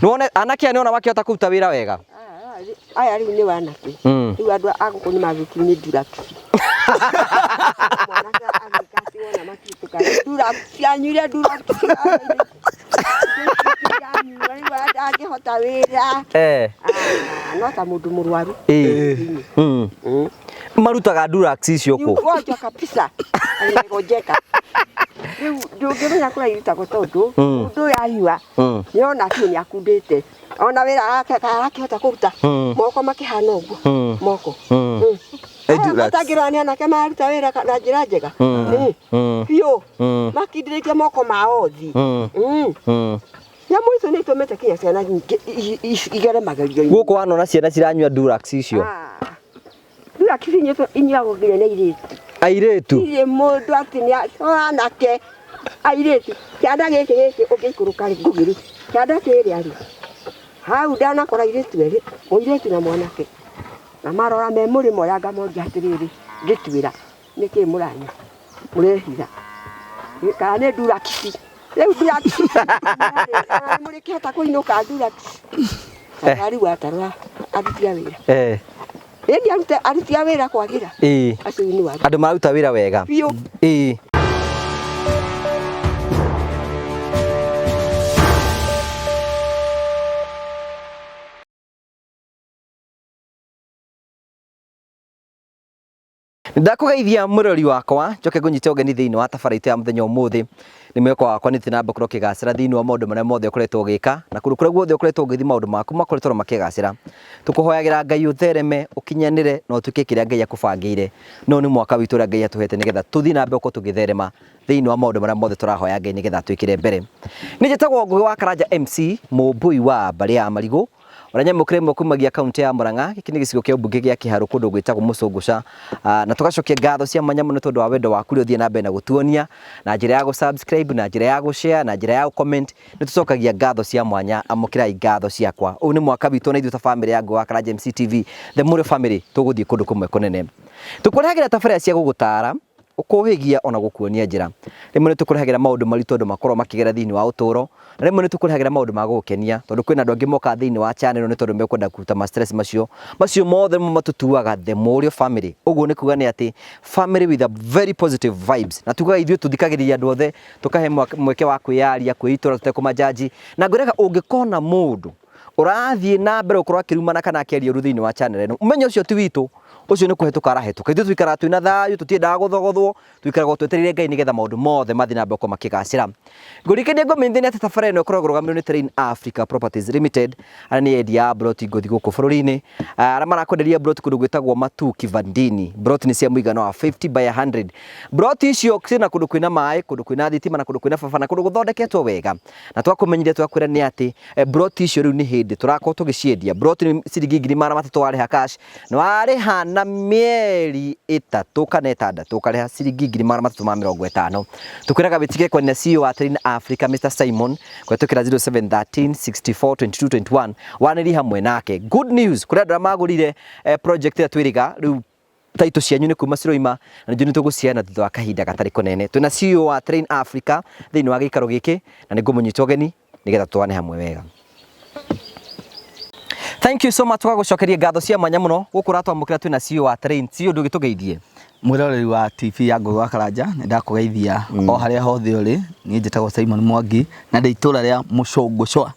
Nuone anake ane ona makihota kuruta wira wega. Aya riu ni wanake. Riu andu aguku ni magukini nduraki. Mwanake agikasi wona makituka. Nduraki anyire nduraki. Hota wira. No ta mundu murwaru. Marutaga nduraki icio ku. Ngoja kabisa. Ngojeka. Riu ndungimenya kura irutagwo tondu ndu yanyua. Niona tu ni akundite. Ona wira akihota kuruta moko makihana uguo moko atagirania nake maruta wira na njira njega biu makindirikia moko mao thi nyamu icio ni itumite kinya ciana igere magerio guku wanona ciana ciranyua Durax icio Durax inyuagwo nginya nĩ airĩtu iye mũndũ atĩ anake airĩtu kĩanda gĩkĩ ũngĩikũrũka ngũgĩru kĩanda kĩrĩa rĩ hau ndanakora airĩtu erĩ mũirĩtu na mwanake na marora me mũrĩmo ya ngamonja atĩrĩrĩ ngĩtuĩra nĩkĩ mũranya mũrehitha kana nĩ Durax rĩu Durax mũrĩkĩhota kũinũka Durax ariu atarwa arutia wĩra ĩndĩ arutia wĩra kwagĩra acio nĩ wa andũ maruta wĩra wega Ndakugeithia murori wakwa njoke ngunyite ugeni thiini wa tabarĩte ya muthenya umuthi ni mweko wakwa ni tinamba kuro kigacira thiini wa maundu maria mothe ukoretwo ugika na kurukura guothe ukoretwo ugithi maundu maku makoretwo makigacira tukuhoyagira Ngai uthereme ukinyanire no tuke kiria Ngai akubangire no ni mwaka witu ria Ngai atuhete nigetha tuthi na mbeko tugitherema thiini wa maundu maria mothe turahoya Ngai nigetha twikire mbere ni njitagwo Ngugi wa Karanja MC Mumbui wa mbari ya Marigu Oranya mukremo kumagia kaunti ya Murang'a giki ni gicigo kia ubunge gia Kiharu kundu gwitagwo Mucungusha na tugacokia ngatho cia mwanya muno tondu wa wendo waku ri uthie na mbere na gutuonia na njira ya subscribe na njira ya share na njira ya comment ni tucokagia ngatho cia mwanya amukirai ngatho ciakwa uyu ni mwaka witu na ithu ta family ya Ngugi wa Karanja MC TV the Mure family tuguthie kundu kumwe kunene tukurehagira tabarĩra cia gugutara ukuhigia ona gukuonia njira rimwe tukurehagira maundu maritu andu makorwo makigera thiini wa uturo rimwe ni tukurehagira maundu ma gukenia tondu kwina andu angi moka thiini wa channel ni tondu mekwenda kuruta ma stress macio mothe matutuaga the Murio family uguo ni kuga ni ati family with a very positive vibes na tugaga ithuĩ tuthikagĩrĩria andu othe tukahe mweke wa kwiyaria kwiitura tutekumajaji na ngorega ungikona mundu urathie na mbere ukorwo akirumana kana akiaria thiini wa channel eno umenye ucio ti witu ucio ni kuhetuka arahetuka ithu twikara twina thayu tutiendaga guthogothwo twikaraga twetereire Ngai nigetha maundu mothe mathi na mbeko makigacira ngurikenia ngomentheni ati tabara eno ikoragwo rugamirwo ni Terrain Africa Properties Limited ara ni endia broti ngothi guku bururi-ini ara marakwenderia broti kundu gwitagwo Matu Kivandini broti ni cia muigana wa 50 by 100 broti icio cina kundu kwina mai kundu kwina thitima na kundu kwina baba na kundu guthondeketwo wega na twakumenyithia twakwira ni ati broti icio riu ni hindi turakorwo tugiciendia broti ni ciringi 3,300 wariha cash na wariha na mieri 3 kana 6 ukariha ciringi 3,350 tukwiraga witige kwa CEO wa Terrain Africa Mr Simon kwetukira 0713 64 22 21 waniri hamwe nake good news kuri andu magurire project ya twiriga riu taito cianyu ni kuma ciroima na njuni tuguciana thutha wa kahinda gatari kunene twina CEO wa Terrain Africa thiini wa gikaro giki na ni ngumunyita ugeni nigetha twane hamwe wega. Thank you so much kwa gucokeria ngatho cia mwanya muno gukura twamukira twina CEO wa Terrain CEO ndugitugeithie mwiroreri wa TV ya Ngugi wa Karanja ni ndakugeithia o haria hothe uri ni njitagwo Simon Mwangi na ndi itura ria Mucungusha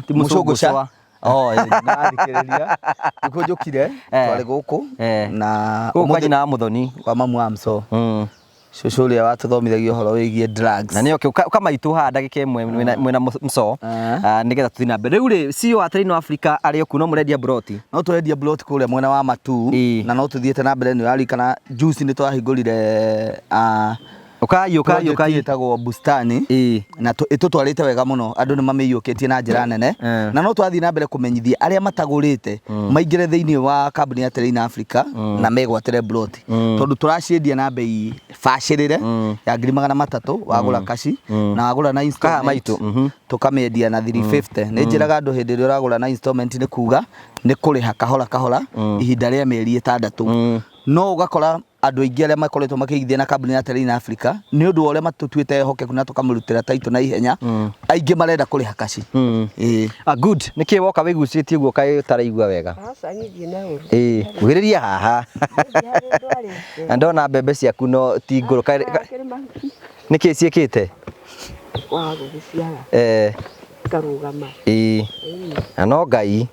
ti Mucungusha ndathikiriria nikujukire twari guku na umuthi na muthoni kwa mamu amso Shushulia watu thomithagio horo wigie drugs na niyo kama itu ha ndagike mwena mso nigetha tuthina mbere riu ri CEO wa Terrain Africa ari okuno murendia broti no turendia broti kuria mwena wa Matu na no tuthiete na mbere ni ari kana juice ni twahingurire ukai etagwo bustani na itutwarite wega muno andu ni mamiyukitie na njira nene na no twathi na mbere kumenyithia aria matagurite maingire thiini wa company ya Terrain Africa na megwatire broti tondu turaciendia na bei bacirire ya 3,300 wagura kashi na wagura na installment tukamendia na 350 ni njiraga andu hindi ri uragura na installment ni kuga ni kuriha kahora ihinda ria mieri 6 no ugakora andũ aingĩ arĩa makoretwo makĩigithia na kambuni ya Terrain Africa nĩ ũndũ wa ũrĩa matutuĩte hokeku na tũkamũrutĩra taito na ihenya aingĩ marenda kũrĩha kaci. Good, nĩkĩ woka wĩgucĩtie guo kaĩ ũtaraigua wega? Aca ngithi na ũru. Kuhĩrĩria haha. Ndona mbembe ciaku no ti ngũrũ nĩkĩ ciĩkĩte? Wa gũgĩciara. Karugama. Na no Ngai.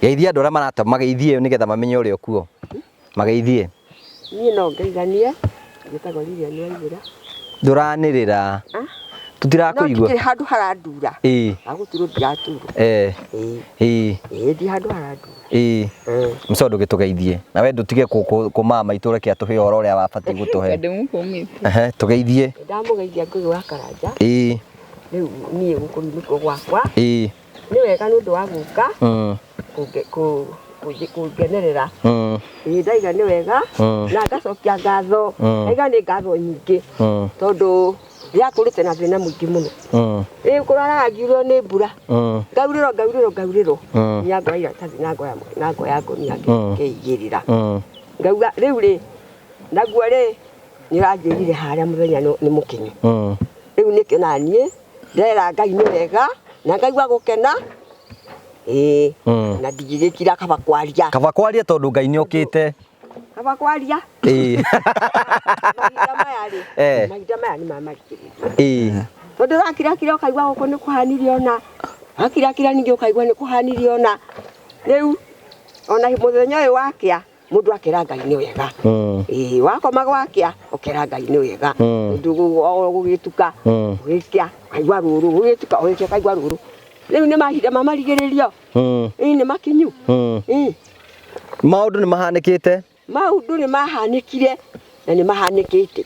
Geithia andũ arĩa maratama mageithie nĩgetha mamenye ũrĩa kuo. Mageithie. Niĩ no ngeithanie. Ngĩtagwo Lilian Waithĩra. Ndũranĩrĩra. Tutirakũigua. No handũ harandura. Agũturwo ndiraturo. Ndi handũ harandura. Mso ndũgĩtũgeithie. Na we ndũtige kũmama itũre kĩa tũhe ũhoro ũrĩa wabatiĩ gũtũhe. Ndĩmũkũmĩte. Tũgeithie. Ndamũgeithia Ngũgĩ wa Karanja. Rĩu niĩ gũkũ nĩkuo gwakwa. Nĩ wega nĩ ũndũ wa gũka. Kũngenerera. Ndaiga nĩ wega na ngacokia ngatho. Ndaiga nĩ ngatho nyingĩ tondũ rĩrĩa tũrĩte na thĩna mũingĩ mũno. Rĩu kũraraga ngiurĩrwo nĩ mbura. Ngaurĩrwo. Nĩ ngoya iratathi na ngoya ngũnia ngĩigĩrĩra. Ngauga rĩu rĩ naguo rĩ nĩ ũranjĩrire harĩa mũthenya nĩ mũkinyu. Rĩu nĩkĩo na niĩ ndera Ngai nĩ wega na ngaigua gũkena. Na ndigĩkĩra kaba kwaria. Kaba kwaria tondũ Ngai nĩ okĩte. Kaba kwaria. Mahinda maya nĩ mamarikĩrĩrio. Tondũ ũrakira ũkaigua gũkũ nĩ kũhanire ona. Wakira ningĩ ũkaigua nĩ kũhanire ona. Rĩu ona mũthenya ũyũ wakĩa mũndũ akĩra Ngai nĩ wega. Wakoma gwakĩa ũkĩra Ngai nĩ wega. Gũgĩtuka ũgĩkĩa ũkaigua rũrũ ũgĩtuka ũgĩkĩa ũkaigua rũrũ. Rĩu nĩ mahinda mamarigĩrĩrio. Nĩ makinyu. Maũndũ nĩ mahanĩkĩte. Maũndũ nĩ mahanĩkire na nĩ mahanĩkĩte.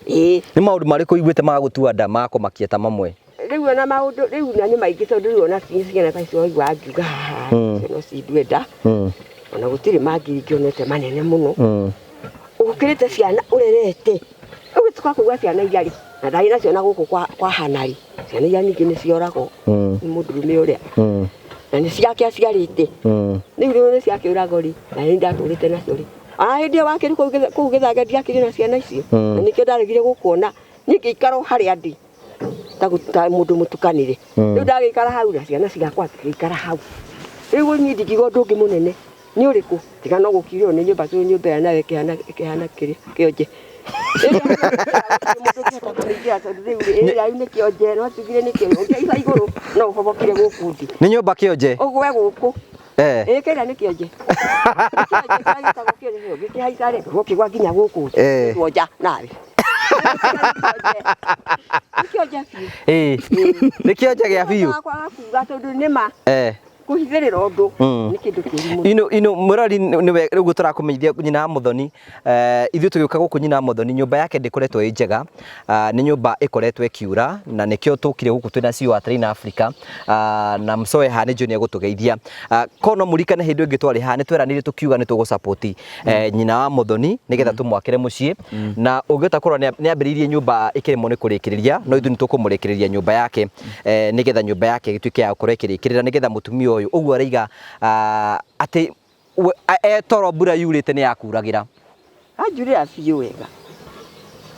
Nĩ maũndũ marĩkũ iguĩte magũtua nda makũmakia ta mamwe? Rĩu ona maũndũ rĩu na nĩ maingĩ tondũ rĩu ona ciana ta icio waigua ngiuga haha no cindue nda. Ona gũtirĩ mangĩ ingĩonete manene mũno. Ũkĩrĩte ciana ũrerete. Ũgĩtuka kũigua ciana iria rĩ na ndarĩ nacio na gũkũ kwa hanari. Ciana iria ningĩ nĩ cioragwo nĩ mũndũrũme ũrĩa. Na nĩ ciake aciarĩte. Rĩu nĩ ciake ũragori na nĩ ndatũrĩte nacio rĩ. Hĩndĩ ĩyo wakĩrĩ kũu Gĩthanga ndiakĩrĩ na ciana icio. Na nĩkĩo ndaregire gũkuona. Niĩ ngĩikara harĩa ndĩ. Ta mũndũ mũtukanĩre. Rĩu ndagĩikara hau na ciana cigakwa ngĩikara hau. Rĩu niĩ ndingiuga ũndũ ũngĩ mũnene. Nĩ ũrĩkũ? Tiga no gũkirĩrwo nĩ nyũmba tondũ nyũmba ya nawe kĩhana kĩonje. Mũndũ kĩhota kũingĩra tondũ rĩu nĩ kĩonje no tugire nĩ kĩonje. Ica igũrũ no ũhobokire gũkũ thĩ. Nĩ nyũmba kĩonje? Ũgwe gũkũ. Kĩrĩa nĩ kĩonje. Gĩkĩhaica rĩ gũkĩgwa nginya gũkũ thĩ. Tuonja nawe. Nĩ kĩonje gĩa biũ. Kuga tondũ nĩma kuhithĩrĩra ũndũ nĩ kĩndũ kĩũru mũno. Ino mũrori nĩwe rĩu tũrakũmenyithia nyina wa Mũthoni. Ithuĩ tũgĩũka gũkũ nyina wa Mũthoni nyũmba yake ndĩkoretwo ĩ njega. Nĩ nyũmba ĩkoretwo ĩkiura na nĩkĩo tũkire gũkũ twĩna CEO wa Terrain Africa na Msoe haha nĩ egũtũgeithia. Kono mũrikane hĩndĩ ĩngĩ twarĩ haha nĩ tweranĩire tũkiuga nĩ tũgũ-support nyina wa Mũthoni nĩgetha tũmwakĩre mũciĩ na ũngĩhota kũrora nĩ ambĩrĩirie nyũmba ĩkĩremwo nĩ kũrĩkĩrĩria no ithuĩ nĩ tũkũmũrĩkĩrĩria nyũmba yake nĩgetha nyũmba yake ĩgĩtuĩke ya gũkorwo ĩkĩrĩkĩrĩra nĩgetha mũtumia ũyũ ũguo araiga atĩ toro mbura yurĩte nĩ yakuragĩra. Anjurĩra biũ wega.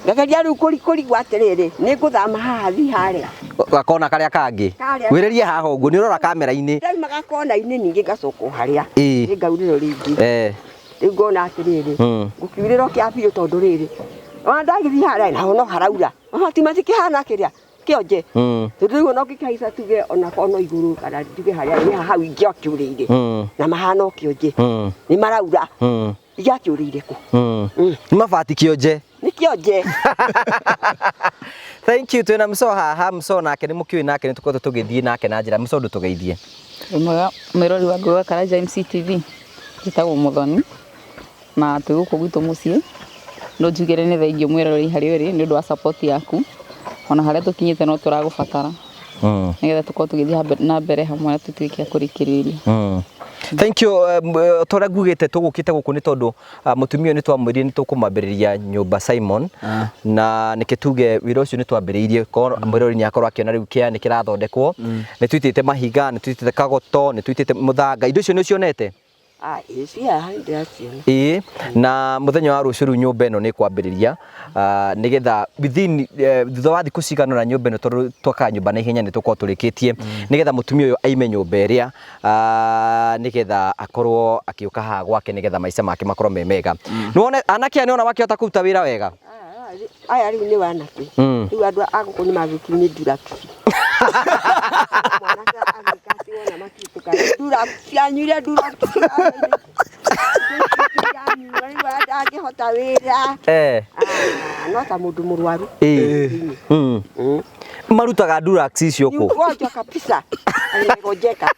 Ngageria rĩu kũrigwo atĩrĩrĩ nĩ ngũthama haha thiĩ harĩa. Gakona karĩa kangĩ. Wĩrĩrie haha ũguo nĩ ũrora kamera-inĩ. Ndauma gakona-inĩ ningĩ ngacoka harĩa. Nĩ ngaurĩrwo rĩngĩ. Rĩu ngona atĩrĩrĩ ngũkiurĩrwo kĩa biũ tondũ rĩrĩ. Ona ndagĩthiĩ harĩa naho no haraura. Mahoti matikĩhana kĩrĩa kĩonje. Tondũ rĩu ona ũngĩkĩhaica tuge ona kono igũrũ kana tuge harĩa nĩ hau ingĩakĩũrĩire. Na mahana kĩonje. Nĩ maraura. Igakĩũrĩire kũ? Nĩ mabati kĩonje. Nĩ kĩonje. Thank you twĩna Mso haha. Mso nake nĩ mũkĩũĩ nake nĩ tũkoretwo tũgĩthiĩ nake na njĩra. Mso ndũtũgeithie. Mwĩrori wa Ngũgĩ wa Karanja MCTV njĩtagwo Mũthoni na twĩ gũkũ gwitũ mũciĩ. No njugĩre nĩ thengiũ mwĩrori harĩa ũrĩ nĩ ũndũ wa support yaku. Ona harĩa tũkinyĩte no tũragũbatara. Nĩgetha tũkorwo tũgĩthiĩ na mbere hamwe na tũtuĩke a kũrĩkĩrĩria. Thank you. Tũrĩa ngugĩte tũgũkĩte gũkũ nĩ tondũ mũtumia nĩ twamwĩrire nĩ tũkũmambĩrĩria nyũmba Simon na nĩkĩ tuge wĩra ũcio nĩ twambĩrĩirie mwĩrori nĩ akorwo akĩona rĩu kĩa nĩ kĩrathondekwo. Nĩ tũitĩte mahiga, nĩ tũitĩte kagoto, nĩ tũitĩte mũthanga. Indo icio nĩ cionete? na muthenya wa ruciu nyumba ino ni kwambiriria nigetha within thutha wa thiku cigana na nyumba ino tondu twaka nyumba na ihenya ni tukorwo turikitie nigetha mutumia uyu aime nyumba iria nigetha akorwo akiuka haha gwake nigetha maica make makorwo me mega niwone anake ni ona makihota kuruta wira wega aya riu ni wanake riu andu aguku ni maguki ni duraki anyuire duraki angihota wira no ta mundu murwaru marutaga durax icio ku ngoja kabisa ngojeka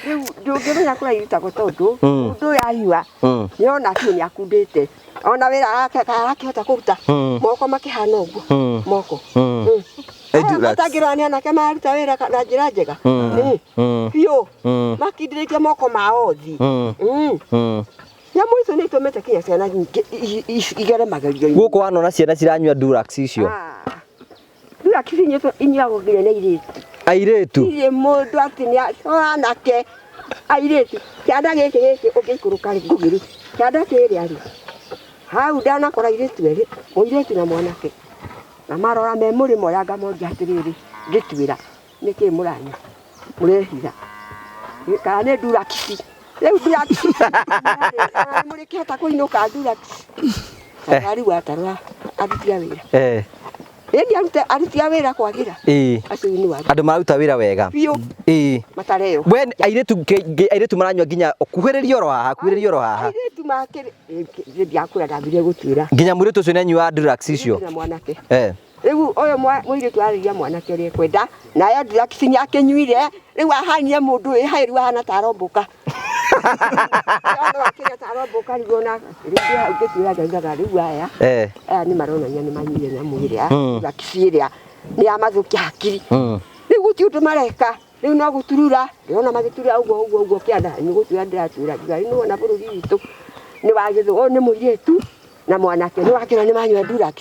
riu ndungimenya kura irutagwo tondu mundu yanyua niona kio ni akundite ona wira akihota kuruta moko makihana uguo moko atangirania nake maruta wira na njira njega biũ makindĩrĩkia moko mao thi nyamũ icio nĩ itũmĩte kinya ciana nyingĩ igere magerio-inĩ gũkũ wanona ciana ciranyua durax icio durax inyuagwo nginya nĩ airĩtu irĩ mũndũ atĩ nĩ anake airĩtu kĩanda gĩkĩ ũngĩikũrũka ngũgĩru kĩanda kĩrĩa rĩ hau ndanakora airĩtu erĩ mũirĩtu na mwanake na marora me mũrĩmo yanga mongia atĩrĩrĩ ngĩtuĩra nĩkĩ mũranyua mũrehitha kana nĩ durax rĩu durax mũrĩkĩhota kũinũka durax ariu atarwa arutia wĩra ĩndĩ arutia wĩra kwagĩra acio nĩ wari andũ maruta wĩra wega matareo we airĩtu maranyua nginya kuhĩrĩria oro haha airĩtu make ndiakũra ndambire gũtuĩra nginya mũirĩtu ũcio nĩ anyuaga durax icio na mwanake rĩu ũyũ mũirĩtu arĩria mwanake ũrĩa kwenda nayo durax nĩ akĩnyuire rĩu ahanire mũndũ wĩ haĩ rĩu ahana ta aromboka akĩrĩa ta aromboka rĩu ona rĩu hau ngĩtuĩra ngaugaga rĩu aya nĩ maronania nĩ manyuire nyamũ ĩrĩa durax ĩrĩa nĩ yamathũkia hakiri rĩu gũtirĩ ũndũ mareka rĩu no gũturura ndĩrona magĩturura ũguo kĩanda nĩ gũtuĩra ndĩratuĩra nginya nĩ wona bũrũri witũ nĩ wagĩthũo nĩ mũirĩtu na mwanake nĩ wakĩra nĩ manyua durax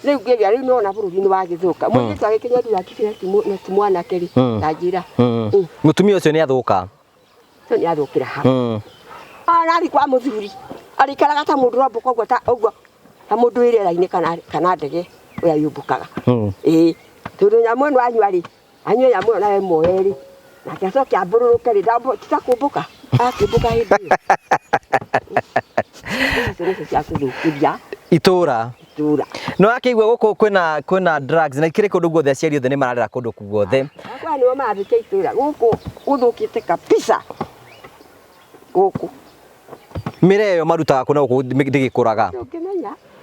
rĩu ngĩria rĩu nona bũrũri nĩ wagĩthũka mũirĩtu agĩkĩnyua durax na ti mwanake rĩ ta njĩra mũtumia ũcio nĩ athũka ũcio nĩ athũkĩra ha arathi kwa mũthuri arĩikaraga ta mũndũ ũrombũka ũguo ta mũndũ wĩ rĩera-inĩ kana ndege ũrĩa yũmbũkaga tondũ nyamũ ĩno anyua rĩ anyue nyamũ ĩyo nawe moe rĩ nake acoke ambũrũrũke rĩ titakũmbũka akĩmbũka hĩndĩ ĩyo icio cia kũthũkĩria itũra no akĩigua gũkũ kwĩna drugs na ikĩrĩ kũndũ guothe aciari othe nĩ mararĩra kũndũ kũ guothe kwa nĩo mathĩke itũra gũkũ gũthũkĩte kabisa gũkũ mĩrĩ ĩyo marutaga kũ na gũkũ ndĩgĩkũraga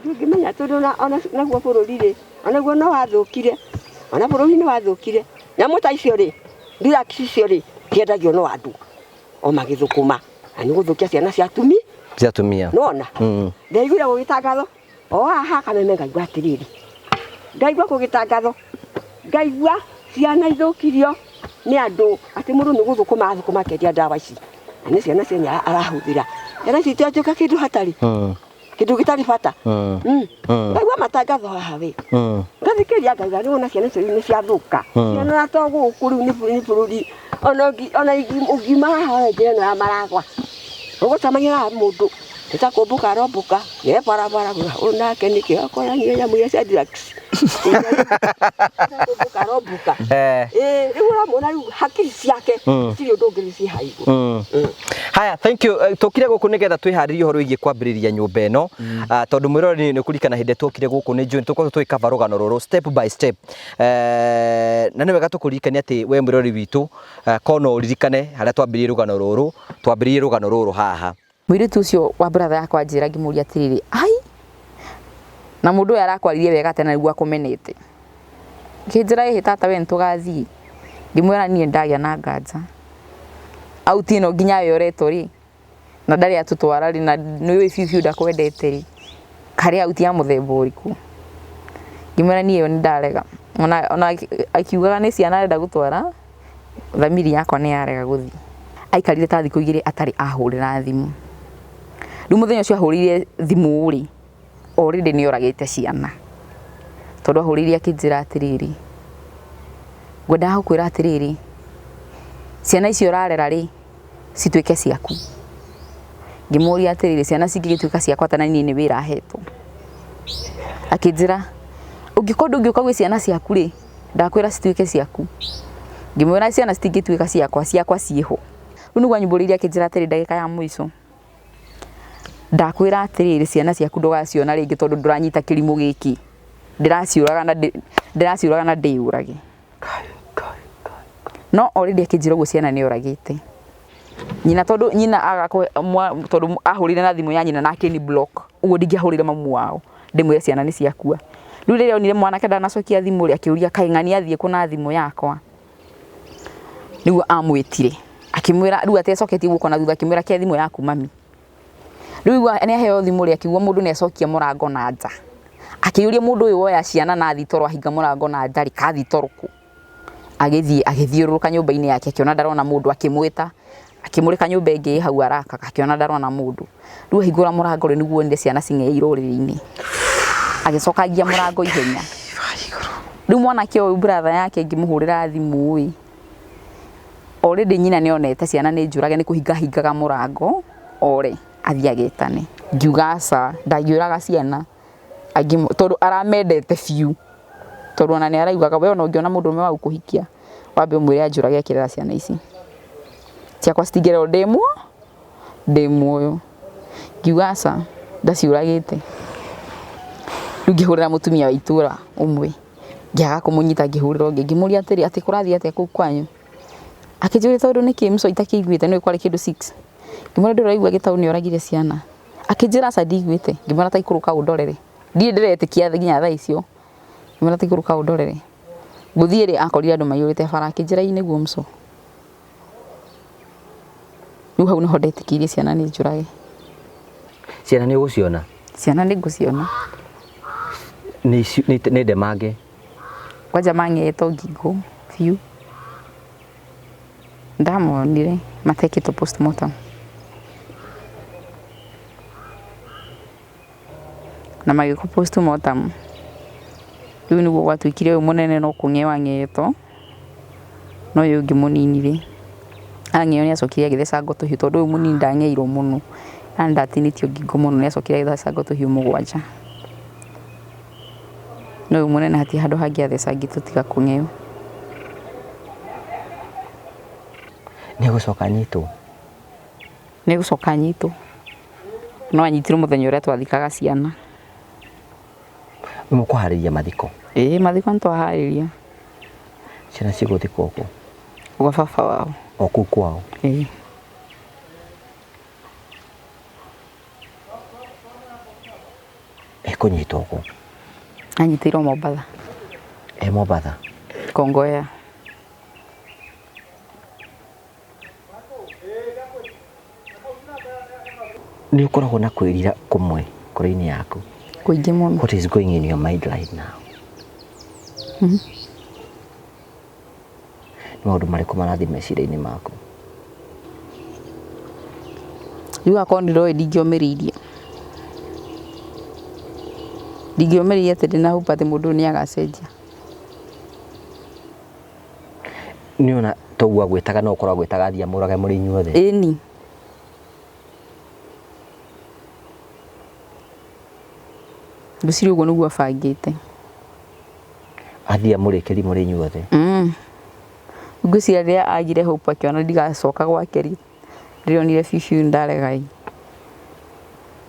ndũngĩmenya tondũ naguo bũrũri rĩ onaguo no wathũkire ona bũrũri nĩ wathũkire nyamũ ta icio rĩ durax icio rĩ ciendagio no andũ o magĩthũkũma na nĩ gũthũkia ciana cia atumia nona ndaiguire gũgĩtangatho o haha kameme ngaigua atĩrĩrĩ ngaigua gũgĩtangatho ngaigua ciana ithũkirio nĩ andũ atĩ mũndũ nĩ gũthũkũma akendia ndawa ici na nĩ ciana cianya arahũthĩra ciana ici itiatuĩka kĩndũ hatarĩ kĩndũ gĩtarĩ bata ngaigua matangatho haha we ngathikĩria ngauga nĩwona ciana icio nĩ ciathũka ciana na to gũkũ rĩu nĩ bũrũri ona ũgima haha njĩra ĩno ya maragwa ũgũcamania na mũndũ ĩtakũmbũka arombũka nĩ barabara onake nĩkĩo akoranyia nyamũ iria cia durax ĩtakũmbũka arombũka rĩu ũramwona rĩu hakiri ciake citirĩ ũndũ ũngĩ nĩcihaigwo haya thank you tũkire gũkũ nĩgetha twĩharĩrie ũhoro wĩgiĩ kwambĩrĩria nyũmba ĩno tondũ mwĩroreri nĩ kũrikana hĩndĩ tũkire gũkũ nĩ njũĩ tũkorwo tũgĩkaba rũgano rũrũ step by step na nĩ wega tũkũririkania atĩ we mwĩroreri witũ korwo no ũririkane harĩa twambĩrĩirie rũgano rũrũ haha mũirĩtu ũcio wa brother yakwa njĩra ngĩmũria atĩrĩrĩ ai na mũndũ ũyũ arakwaririe wega tena nĩguo akũmenete ngĩnjĩra ĩ tata we nĩtũgathiĩ ngĩmwĩra niĩ ndagĩa na nganja auti ĩno nginya yoretwo rĩ na ndarĩ atũtwara rĩ na nĩwe biũ ndakwendete rĩ karĩ auti ya mũthemba ũrĩkũ ngĩmwĩra niĩ nĩ ndarega ona akiugaga nĩ ciana arenda gũtwara thamiri yakwa nĩ yarega gũthiĩ aikarire ta thikũ igĩrĩ atarĩ ahũrĩra thimũ rĩu mũthenya ũcio ahũrĩire thimũ rĩ already nĩ oragĩte ciana tondũ ahũrĩire akĩnjĩra atĩrĩrĩ ngwendaga gũkwĩra atĩrĩrĩ ciana icio ũrarera rĩ cituike ciaku ngimuria atirire ciana cingigituika ciakwa tana ni ni wira hetwo akinjira ungikorwo ngiuka gwi ciana ciaku ri ndakwira cituike ciaku ngimwira ciana citingituika ciakwa ciiho riu niguo anyumburiria akinjira atiri ndagika ya mwico ndakwira atirire ciana ciaku ndugaciona ringi tondu nduranyita kirimu giki ndiraciuraga na ndiurage no already akinjira guo ciana ni uragite nyina tondu nyina agakwe tondu ahurire na thimu ya nyina nake ni block uguo ndingiahurire mamu wao ndimwire ciana ni ciakua riu riria onire mwanake ndanacokia thimu ri akiuria kaing'ani athie kuna thimu yakwa niguo amwitire akimwira riu atecoketie guko na thutha akimwira ke thimu yaku mami riu ni aheo thimu ri akiuga mundu ni acokia murango na nja akiuria mundu uyu woya ciana na thitoro ahinga murango na nja ri kathitoroku agithiururuka nyumba-ini yake akiona ndarona mundu akimwita akimurika nyumba ingi hau araka akiona ndarona mundu riu ahingura murango ri niguo ndi ciana cingeirwo riri-ini agicokagia murango ihenya riu mwanake uyu brother yake ngimuhurira thimu wi already nyina ni onete ciana ni njurage ni kuhingaga murango ore athie agitane ngiugaca ndagiuraga ciana tondu aramendete fiu tondu ona ni araugaga we ona ungiona mundu umwe wa kuhikia wambe umwire anjurage akirera ciana ici ciakwa citingirwo ndimuoyo ngiugaca ndaciuragite riu ngihurira mutumia wa itura umwe ngiaga kumunyita ngihurira ungi ngimuria atiri ati kurathie atia kuu kwanyu akinjira tondu niki mso itakiguite ni kwari kindu 6 ngimura ndiraigua gitauni oragire ciana akinjira sa ndigwite ngimura ta ikuruka undorere ndie ndiretikia nginya thaa icio ngimura ta ikuruka undorere guthire akorire andu mayurite bara akinjira-ini guo mso riu hau niho ndetikirie ciana ni njurage ciana ni uguciona ciana ni nguciona ni ndemange kwanja mangeto ngingo fiu ndamonire mateketwo postmortem na magiko postmortem riu niguo gwatuikire uyu munene no kung'ewa ng'eto no uyu ungi muninire ang'eo ni acokire agithecanga tuhiu tondu uyu munini ndang'eirwo muno na ndatinitio ngingo muno ni acokire agithecanga tuhiu 7 no uyu munene hati handu hangi athecangitwo tiga kung'ewa ni gucoka nyitwo no anyitirwo muthenya uria twathikaga ciana mukuhariria mathiko mathiko ntwahariria ciana ciguthikwo ku gwa baba wao oku kwao kunyitwo ku anyitirwo Mombatha Mombatha Kongoya ni ukoragwo na kwirira kumwe kuri-ini yaku kuingi muno. What is going in your mind right now? Ni maundu mariku marathi meciria-ini maku? Riu akorwo ndiroĩ ndingĩũmĩrĩria atĩ ndĩnahupa atĩ mũndũ nĩ agacenjia. Nĩ ona toguo agwĩtaga no ũkorwo agwĩtaga athiĩ amũrage mũrĩ inyuothe? Ĩni. Ngwĩciria ũguo nĩguo abangĩte. Athiĩ amũrĩkĩri mũrĩ inyuothe? Ngwĩciria rĩrĩa agire hope akĩona ndigacoka gwake ndĩronire biũ ndaregai.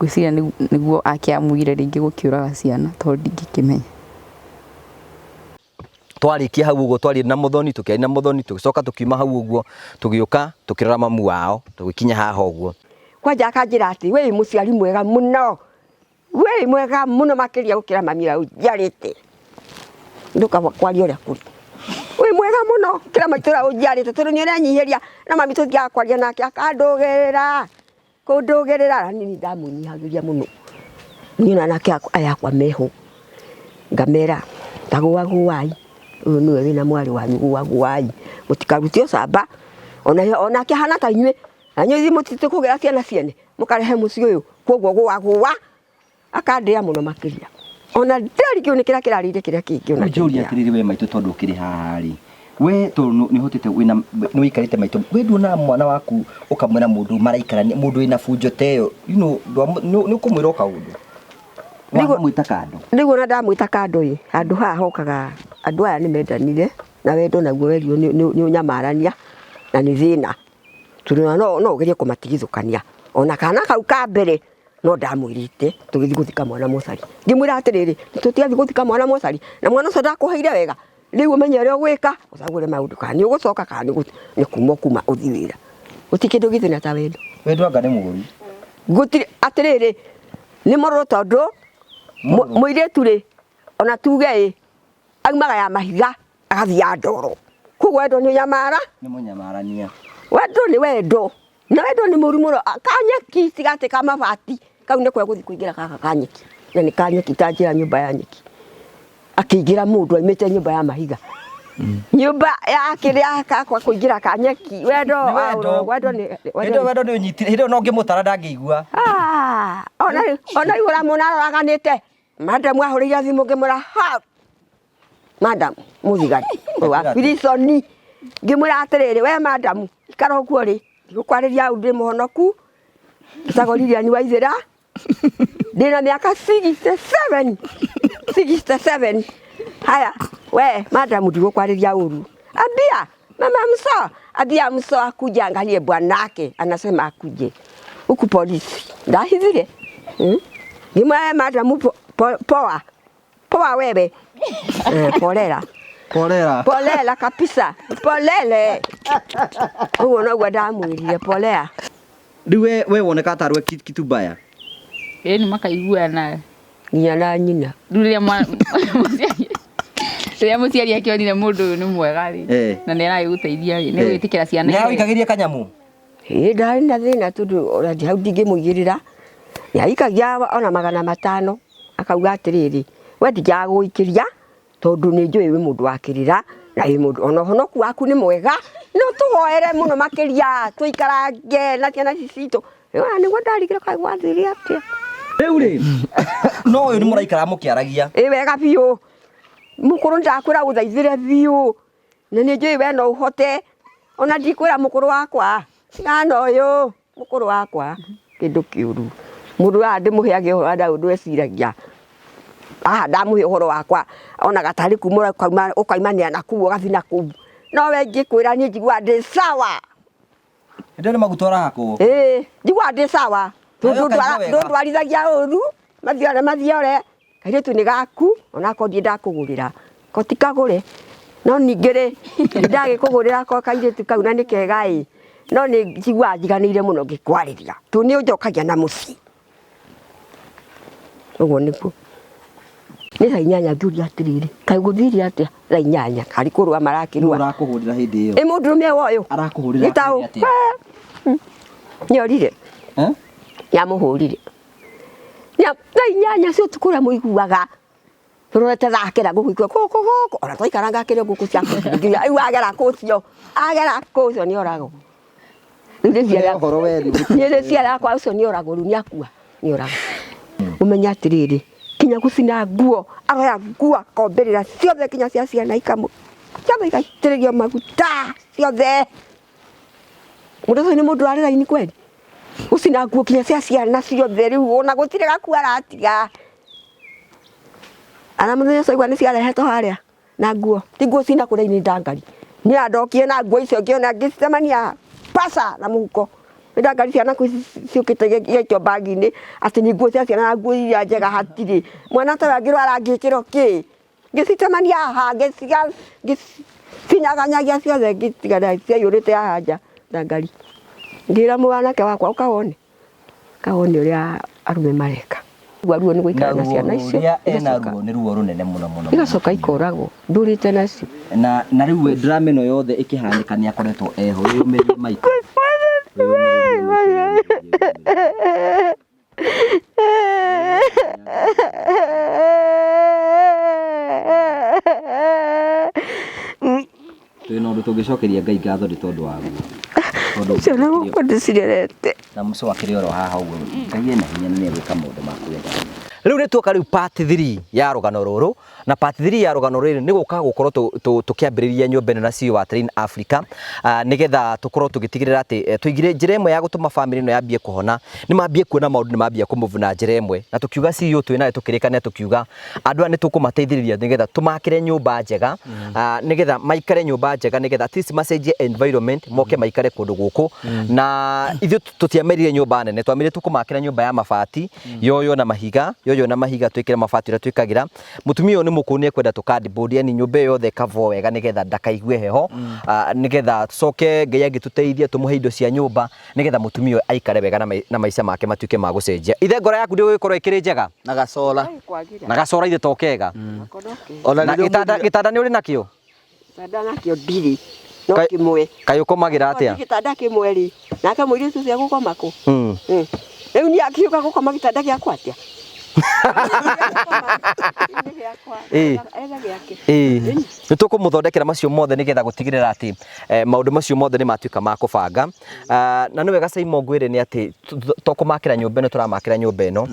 Ngwĩciria nĩguo akĩamwire rĩngĩ gũkĩũraga ciana tondũ ndingĩkĩmenya. Twarikia hau uguo twari na Muthoni tukiari na Muthoni tugicoka tukiuma hau uguo tugioka tukirora mamu wao tugikinya haha uguo. Kwanja akanjira ati we muciari mwega muno. We mwega muno makiria gukira mami rau njarite. Nduka kwaria uria kuri. We mwega muno kira maitura unjarite tondu ni uranyihiria na mami tuthia kwaria nake akandugerera. Kundugerera nini ndamunyihagiria muno. Niona nake ayakwa meho. Ngamera taguaguai. Uyu niwe wina mwari wanyu guaguai. Mutikarutio saba. Ona kihana ta inywe. Anyu ithi mutite kugira ciana ciene. Mukarehe muci uyu kwoguo guagua. Akandĩa muno makiria. Ona ndarikio ni kira kirarire kiria kingi ona. Njuri atiriri we maitu tondu kiri haha ri. we to ni hotete wina ni wikarite maito we nduna mwana waku ukamwena mundu maraikarania mundu ina funjo teyo ni kumwira kaundu nigo mwita kando nigo na ndamwita kando yi andu haha hokaga andu aya ni mendanire na wendo naguo werio ni unyamarania na ni thina tuna no gerie kumatigithukania ona kana kau ka mbere no ndamwirite tugithi guthika mwana mucari ngimwira atiriri tutiathi guthika mwana mucari na mwana ucio ndakuheire wega riu umenye ria gwika ucagure maundu kani ugucoka kani ni kuma uthi wira utikindu githina ta wendo anga ni muguru gutiri atiriri ni mororo tondu muiretu ri ona tuge aumaga ya mahiga agathia ndoro kugo wendo ni nyamara ni munyamarania wendo ni wendo na wendo ni murumuro kanyeki tigate kama mabati kau ne kwa guthi kuingira kaka kanyeki na ni kanyeki tanjira nyumba ya nyeki akiingira mundu aimite nyumba ya mahiga nyumba ya kiria kwa kuingira kanyeki wendo ni unyitire hiro no ngimutara ndangigua ona yura munara raganite madam ahuriria thimu ngimura ha madam muthigari wa Filisoni ngimura atiriri we madam ikaro kuo ri gukwariria undi muhonoku Sagoriria ni waithira ndina miaka 67 haya we madam ndigukwariria uru ambia mama mso akuja angalie bwanake anasema akuje huku polisi ndahithire ngimwe madam poa wewe polera kabisa polele ugo no gwadamuirie polea riwe we woneka tarwe kitu baya ni makaigua na nyina ruria ria muciari akionire mundu ni mwega ri na ni aragiguteithia ni gwitikira ciana ni wikagiria kanyamu ndari na thina tundu oradi hau ndingimugirira yaikagia ona 500 akauga atiriri we ndigaguikiria tondu ni njui wi mundu wakirira na wi mundu ona honoku waku ni mwega no tuhoere muno makiria tuikarange na ciana cicito ni gwandarikira kai gwathiri atia riu ri no uyu ni muraikara mukiaragia wega biu mukuru ndakwira guthaithire biu na ni njui we no uhote ona ndikwira mukuru wakwa ngano uyu mukuru wakwa kindu kiuru mundu andi muheage hora undu eciragia ndamuhe horo wakwa ona gatari kumura ukaimania na kuo gathina ku no we ngikwira ni njigwa ndi sawa ndene magutora hako njigwa ndi sawa tundu arithagia uru mathiore kairetu ni gaku ona ko ndi ndakugurira ko tikagure no ningire ndagikugurira ko kairetu kau na ni kega no ni njigwa njiganire muno ngikwariria tu ni unjokagia na muci ugo niku ni rainyanya nduria atiriri kai guthiri atia rainyanya kari kurwa marakirwa arakuhurira hindi iyo mundu me woyo arakuhurira gitau nyorire ya muhurire ya rainyanya cio tukura muiguaga turete thakira gukuikwa koko ona twikaranga kire guku cia nginya ai agera kucio ni orago ni ciara kwa ucio ni orago ni akua ni orago umenya atiriri kinya gucina nguo aroya nguo komberera ciothe kinya cia ciana ikamu ciothe igaitĩrĩrio maguta ciothe mundu ũcio nĩ mundu arĩ raini kweli gucina nguo kinya cia ciana ciothe rĩu ona gũtirĩ gaku aratiga ana mũthenya ũcio igua nĩ ciarehetwo harĩa na nguo ti nguo cina kũrĩa-inĩ ndangari nĩ andokie na nguo icio ngĩona ngĩcemania pasa na mũhuko ndangari ciana ciukite gĩkio bagi-inĩ atĩ ni nguo cia ciana na nguo iria njega hatirĩ mwana ta angĩrwara angĩkĩrwo kĩ ngĩcitemania haha ngĩcinyaganyagia ciothe ngĩtigana ciaiyũrĩte haha nja ndangari ngĩra mwanake wakwa ũkawone ũrĩa arume mareka ruo nĩ gũikara na ciana icio ena ruo nĩ ruo runene mũno igacoka ikoragwo ndũrĩte nacio na rĩu drama ĩno yothe ĩkĩhanĩka nĩ akoretwo eho yũmĩrie maitũ twina undu tungicokeria Ngai ngatho ni tondu wa guo ciana gukwa ndicirerete na muco akiri oro haha uguo Ngai ena hinya na ni egwika maundu ma kwenda Riu ni tuoka riu part 3 ya rugano ruru na part 3 ya rugano ruru ni guka gukorwo tukiambiriria nyumba ino na CEO wa Train Africa nigetha tukorwo tugitigirira ati tuigire njira imwe ya gutuma family ino yambie kuhona ni mambie kuona maundu ni mambie kumove na njira imwe na tukiuga CEO twina tukirikania tukiuga andu ani tukumateithiriria nigetha tumakire nyumba njega nigetha maikare nyumba njega nigetha at least macenjie environment moke maikare kundu guku na ithu tutiamerire nyumba nene twamire tukumakira nyumba ya mabati yoyo na mahiga twikire mabati ira twikagira mutumia uyu ni mukuni ekwenda tukadboard yani nyumba yothe kavo wega nigetha ndakaigue heho nigetha tucoke Ngai agituteithia tumuhe indo cia nyumba nigetha mutumia uyu aikare wega na maica make matuike ma gucenjia ithe ngoro yaku ndi gukorwo ikiri njega na gacora ithe tokega ona gitanda ni uri nakio gitanda nakio ndiri no kimwe kayo komagira atia gitanda kimwe ri nake muiri tu cia gukoma ku riu ni akiuka gukoma gitanda giakwa atia ni tukumuthondekera macio mothe nigetha gutigirira ati maundu macio mothe ni matuika ma kubanga na ni wega Simon Ngwire ni ati tukumakira nyumba ino turamakira nyumba ino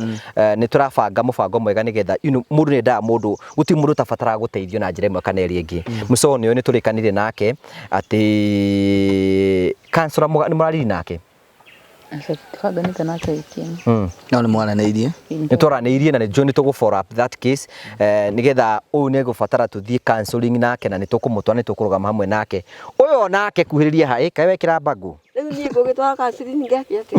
ni turabanga mubango mwega nigetha mundu ni nda mundu guti mundu tabatara guteithio na njira imwe kana iri ingi muconi uyu ni turikanire nake ati kansura ni murariri nake no ni mwaranĩirie ni twaranĩirie na ni John to go follow up that case nigetha uyu ni gubatara tuthie counseling nake na ni tukumutwa ni tukurugama hamwe nake uyu nake kuhiriria hai kai wekira mbangu riu ni ngugitwara counseling ngeke ati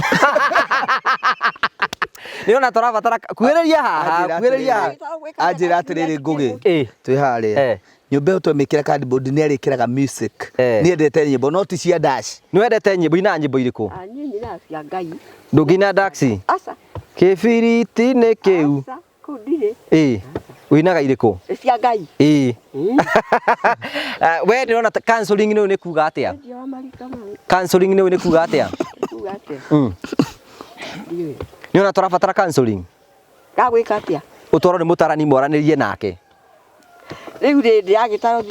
ni ona turabatara kuhiriria haha anjira atiriri ngugi twi haria nyumba ĩyo twamĩkĩra cardboard ni arĩkĩraga music ni endete nyimbo no ti cia dash ni wendete nyimbo ina nyimbo iriku nyinyi na cia Ngai ndugina daxi asa kibiriti ni kiu kudire winaga iriku cia Ngai we ni ona counseling ni kuga atia counseling ni kuga atia ni ona turabatara counseling gagwika atia utoro ni mutarani mwaranirie nake riu ndi agitaro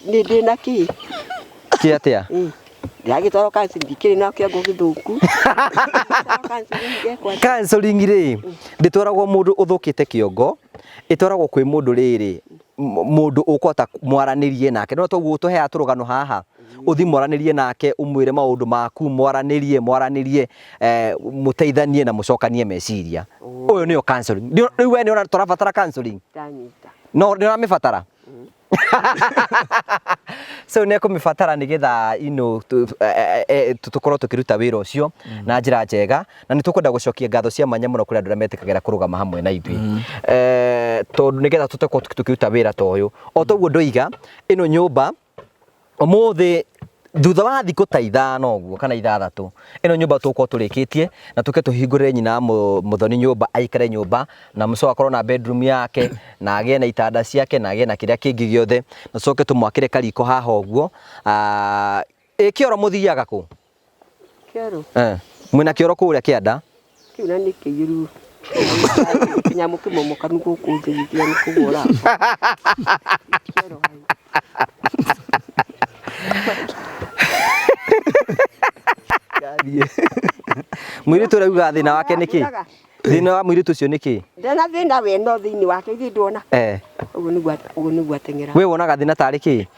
ni ndina ki atia ndi agitaro kansi ndikiri na kiongo githuku counseling ri nditwaragwo mundu uthukite kiongo itwaragwo kwi mundu riri mundu ukota mwaranirie nake no toguo tuhe turugano haha uthi mwaranirie nake umwire maundu maku mwaranirie muteithanie na mucokanie meciria uyu niyo counseling riu we ni ona turabatara counseling no ni ramibatara so ne kumibatara nigetha tukorwo tukiruta wira ucio na njira njega na ni tukwenda gucokia ngatho cia manya muno kuri andu metikagira kurugama hamwe na ithui tondu nigetha tutakwo tukiruta wira ta uyu o toguo ndoiga ino nyumba umuthi thutha wa thiku ta 5 uguo kana 6 ino nyumba tukwo turikitie na tuke tuhingurire nyina muthoni nyumba aikare nyumba na muco akorwo na bedroom yake na agie na itanda ciake na agie na kiria kingi giothe na coke tumwakire kariko haha uguo kioro muthiaga ku kioro mwina kioro kuria kianda kiuna ni kiuru nyamu kimomoka nuko kunjithia ni kugura kioro mwiritu rauga thina wake niki thina wa mwiritu ucio niki ndena thina we no thini wake ndona ugu niguo atengera we wonaga thina tari ki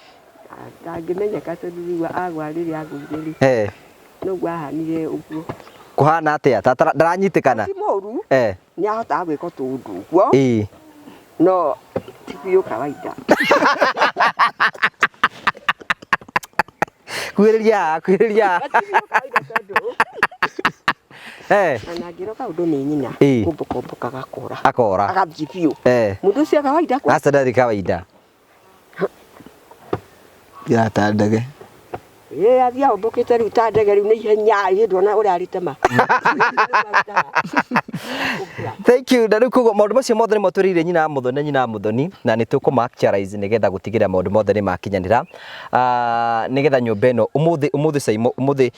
ndangĩmenyeka tondũ agwarire agũire no gwahanire ũguo kuhana atia ndaranyitikana ti mũru ni ahotaga gwĩka tũndũ ũguo no ti biũ kawaida kuhĩrĩria na ngĩroka ũndũ nĩ nyina kũmbũka akora agathiĩ biũ mũndũ ũcio kawaida hasa ndarĩ kawaida ta ndege athia ũmbũkĩte rĩu ta ndege rĩu nĩ ihenya ndona ũrĩa aritema thank you na rĩu koguo maũndũ macio mothe nĩmo twĩrĩire nyina muthoni na nĩ tũkũma-actualize nĩgetha gũtigĩrĩra maũndũ mothe nĩ makinyanĩra nĩgetha nyũmba ĩno ũmũthĩ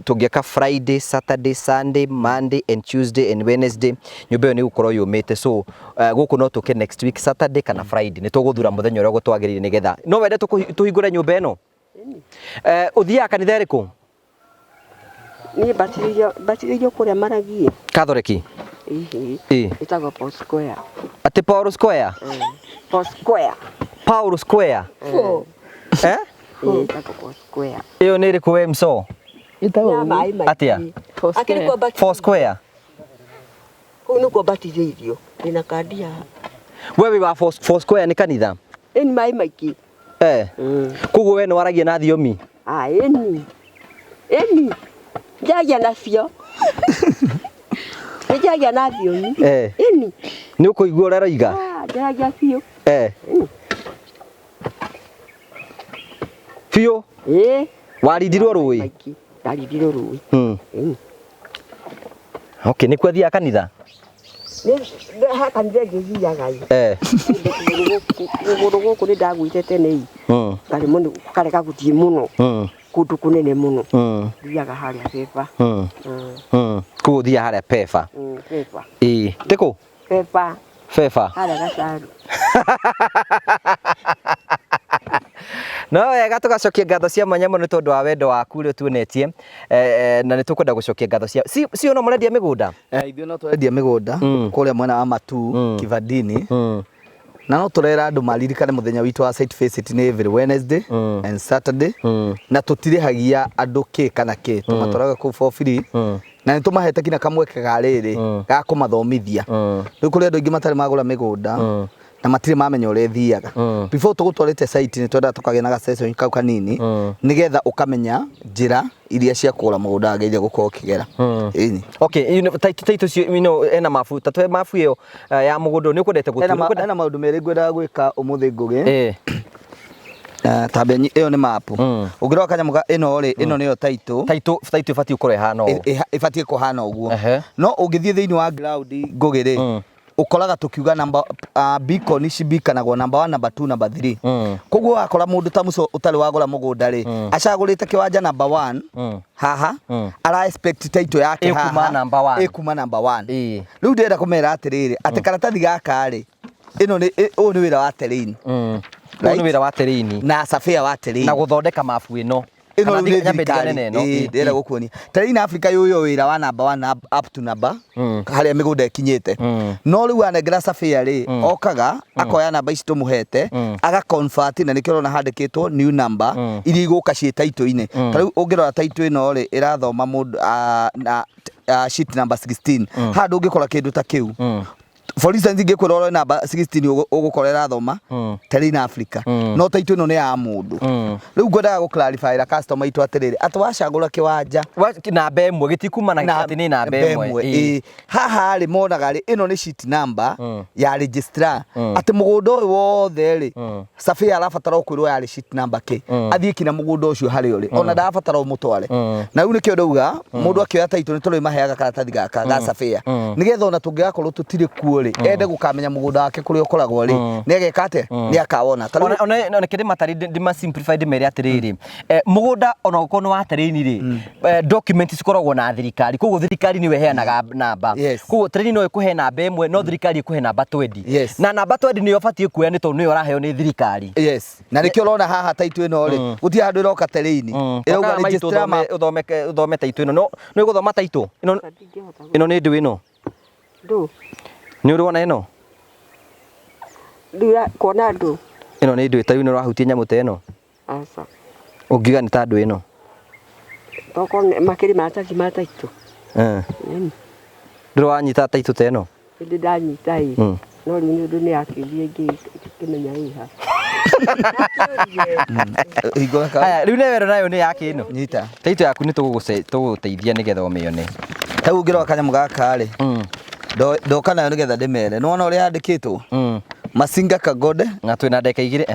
tũngĩaka Friday, Saturday, Sunday, Monday and Tuesday and Wednesday nyũmba ĩyo nĩ gũkorwo yũmĩte so gũkũ no tũke next week Saturday kana Friday nĩ tũgũthura mũthenya ũrĩa gũtwagĩrĩire nĩgetha no wende tũhingũre nyũmba ĩno uthiaga kanitha ĩrĩkũ ni batĩrĩirio kũrĩa Maragi Catholic Itago Paul Square. Ati Paul Square? Paul Square. Paul Square? Itago Paul Square. Iyo nä rä kå we mso atia Four Square kå nä kuo mbatithä ndä na kandi ya we wä wa Four Square nä kanitha ĩni maĩ maingĩ koguo we nä waragia na thiomi ĩni njagia nacio njagia na thiomi ĩni nä å kå igua å rä a roiga njagia biũ biũ warindirwo rå ĩ ndarindirwo rå ĩ nä kuo thiaga kanitha ha kanitha ngä thiaga kå gå kå nä ndagwä tene karega gå thiä må no kå ndå kå nene må no thiaga harä a beba koguo thiaga harä a peba tä kå beba harä a gacaru no wega tugacokia ngatho cia mwanya muno tondu wa wendo waku ri tuonetie na ni tukwenda gucokia ngatho cia si ono murendia migunda ithuĩ no twendia migunda kuria mwena wa Matu Kivandini na no turera andu maririkane muthenya witu wa site visit ni every Wednesday and Saturday na tutirihagia andu ki kana ki tumatwaraga ku for free na nĩ tũmahete kinya kamweke ga rĩrĩ ga kũmathomithia rĩu kũrĩ andũ aingĩ matarĩ magũra mĩgũnda na matirĩ mamenya ũrĩa ĩthiaga before tũgũtwarĩte site nĩ twenda tũkagĩa na session kau kanini nĩgetha ũkamenya njĩra iria cia kũgũra mũgũnda wagĩrĩire gũkorwo ũkĩgera ĩni okay taito cio ena mabu tatwe mabu ĩyo ya mũgũnda nĩ ũkwendete gũtua ena maũndũ merĩ ngwendaga gwĩka ũmũthĩ ngũgĩ tabe ĩyo nĩ mapu ũngĩrora kanyamu ĩno rĩ ĩno nĩyo taito ĩbatiĩ gũkorwo ĩhana ũũ ĩbatiĩ kũhana ũguo no ũngĩthiĩ thĩinĩ wa ground ngũgĩ rĩ ukoraga tukiuga number beacon cibikanagwo number 1 number 2 number 3 koguo wakora mundu ta muco utari wagura mugunda ri acagurite kiwanja number 1 haha ara expect title yake haha ekuma number 1 riu ndenda kumera atiriri ati karatathi gaka ri ino ni uyu ni wira wa terrain ni wira wa terrain na safia wa terrain na guthondeka mabu ino ino ni thirikari ndera gukuonia terrain Africa yuyo wira wa number 1 up to number haria migunda ikinyite no riu anengera safia ri okaga akoya namba ici tumuhete aga convert na nikiro na handikitwo new number iri iguka cie title-ini riu ungirora title ino ri irathoma mundu na sheet number 16 handu ungikora kindu ta kiu for instance ingĩkwĩra ũrore namba 16 ũgũkorera thoma terrain Africa no title ĩno nĩ ya mũndũ rĩu ngwendaga gũ-clarify ra customer itũ atĩrĩrĩ atĩ wacagũra kĩwanja namba ĩmwe gĩtikumana atĩ nĩ namba ĩmwe haha rĩ monaga rĩ ĩno nĩ sheet number ya registrar atĩ mũgũnda ũyũ wothe rĩ surveyor arabatara kwĩrwo ya sheet number kĩ athiĩ kinya mũgũnda ũcio harĩa ũrĩ ona ndabatara ũmũtware na rĩu nĩkĩo ndauga mũndũ akĩoya title nĩ tũrĩ maheaga karatathi gaka ga surveyor nĩgetha ona tũngĩgakorwo tũtirĩ kuo ende gukamenya mugunda wake kuri ukoragwo ri ni ageka ate ni akawona ona kende matari ndima simplified mere atiriri mugunda ona uko no atirini ri document cikoragwo na thirikari koguo thirikari niwe heanaga namba koguo terrain no ikuhe namba ĩmwe no thirikari ikuhe namba 20 na namba 20 niyo batie kuoya ni to niyo raheo ni thirikari na nikio urona haha title ino ri guti handu iroka terrain irauga register ma uthome title ino no iguthoma title ino ni ndu ino ni urona ino ndira kona ndu ino ni ndu itayu ni rahutie nyamu ta ino asa ungiga ni ta ndu ino toko makiri mata itu ndiro anyita ta itu ta ino ndi ndanyita i no riu ni ndu ni akirie ngi kimenya iha aya riu nevero nayo ni yake ino nyita ta itu yaku ni tuguteithia nigetha umione tau ngirwa kanyamu gaka ri ndoka nayo nigetha ndimere nona uria handikitwo Masinga Kagode na twina ndeka igire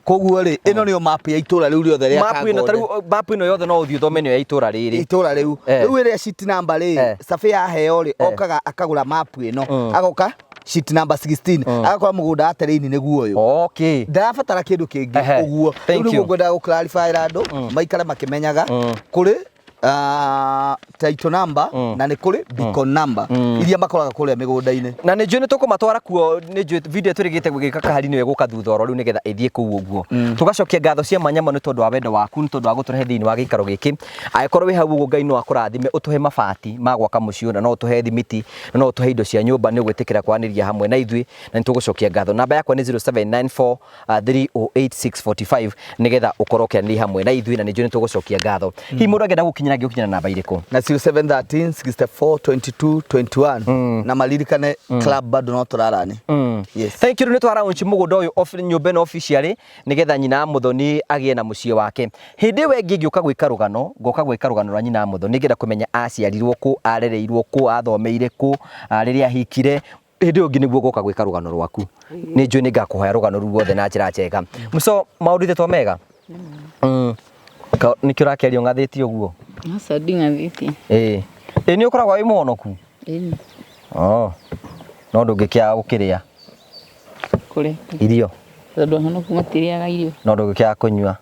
koguo ri ino niyo map ya itura riu riothe ria Kagode map ino yothe no uthio thome niyo ya itura riri itura riu ria sheet number ri Safia aheo ri okaga akagura map ino agoka sheet number 16 agakora mugunda atereni niguo uyu okay ndarabatara kindu kingi uguo riu ngwenda gu clarify andu maikara makimenyaga kuri title number na nĩ kũrĩ beacon number iria makoraga kũrĩa mĩgũnda-inĩ. Na nĩ njũĩ nĩ tũkũmatwara kuo, nĩ njũĩ video tũrĩgĩte gũgĩka kahari nĩwe gũka thutha oro rĩu nĩgetha ĩthiĩ kũu ũguo. Tũgacokia ngatho cia manyama nĩ tondũ wa wendo waku, nĩ tondũ wa gũtũrehe thĩinĩ wa gĩikaro gĩkĩ. Angĩkorwo wĩ hau ũguo Ngai no akũrathime, ũtũhe mabati ma gwaka mũciĩ na no ũtũhe thimiti na no ũtũhe indo cia nyũmba, nĩ ũgwĩtĩkĩra kwanĩria hamwe na ithuĩ na nĩ tũgũcokia ngatho. Namba yakwa nĩ 0794 308 645 nĩgetha ũkorwo ũkĩanĩria hamwe na ithuĩ na nĩ njũĩ nĩ tũgũcokia ngatho. Hihi mũndũ angĩenda gũkinyĩra ngĩũkinyĩra namba irĩkũ? Na 0713 64 22 21 na maririkane club bado no tũrarani. Yes. Thank you. Nĩ twaraunchi mũgũnda ũyũ nyũmba ĩno officially nĩgetha nyina Mũthoni agĩe na mũciĩ wake. Hĩndĩ ĩyo ĩngĩ ngĩũka gwĩka rũgano, ngoka gwĩka rũgano rwa nyina Mũthoni nĩgetha kũmenya aciarirwo kũ, arereirwo kũ, athomeire kũ, rĩrĩa ahikire. Hĩndĩ ĩyo ĩngĩ nĩguo ngoka gwĩka rũgano rwaku. Nĩ njũĩ nĩ ngakũhoya rũgano rũu ruothe na njĩra njega. Mũco maũndũ to mega. Nĩkĩo ũrakĩaria ũng'athĩtie ũguo? Aca nding'athĩtie. Nĩ ũkoragwo wĩ mũhonoku? No ndũngĩkĩaga gũkĩrĩa kũrĩa irio? Tondũ ahonoku matirĩaga irio. No ndũngĩkĩaga kũnyua?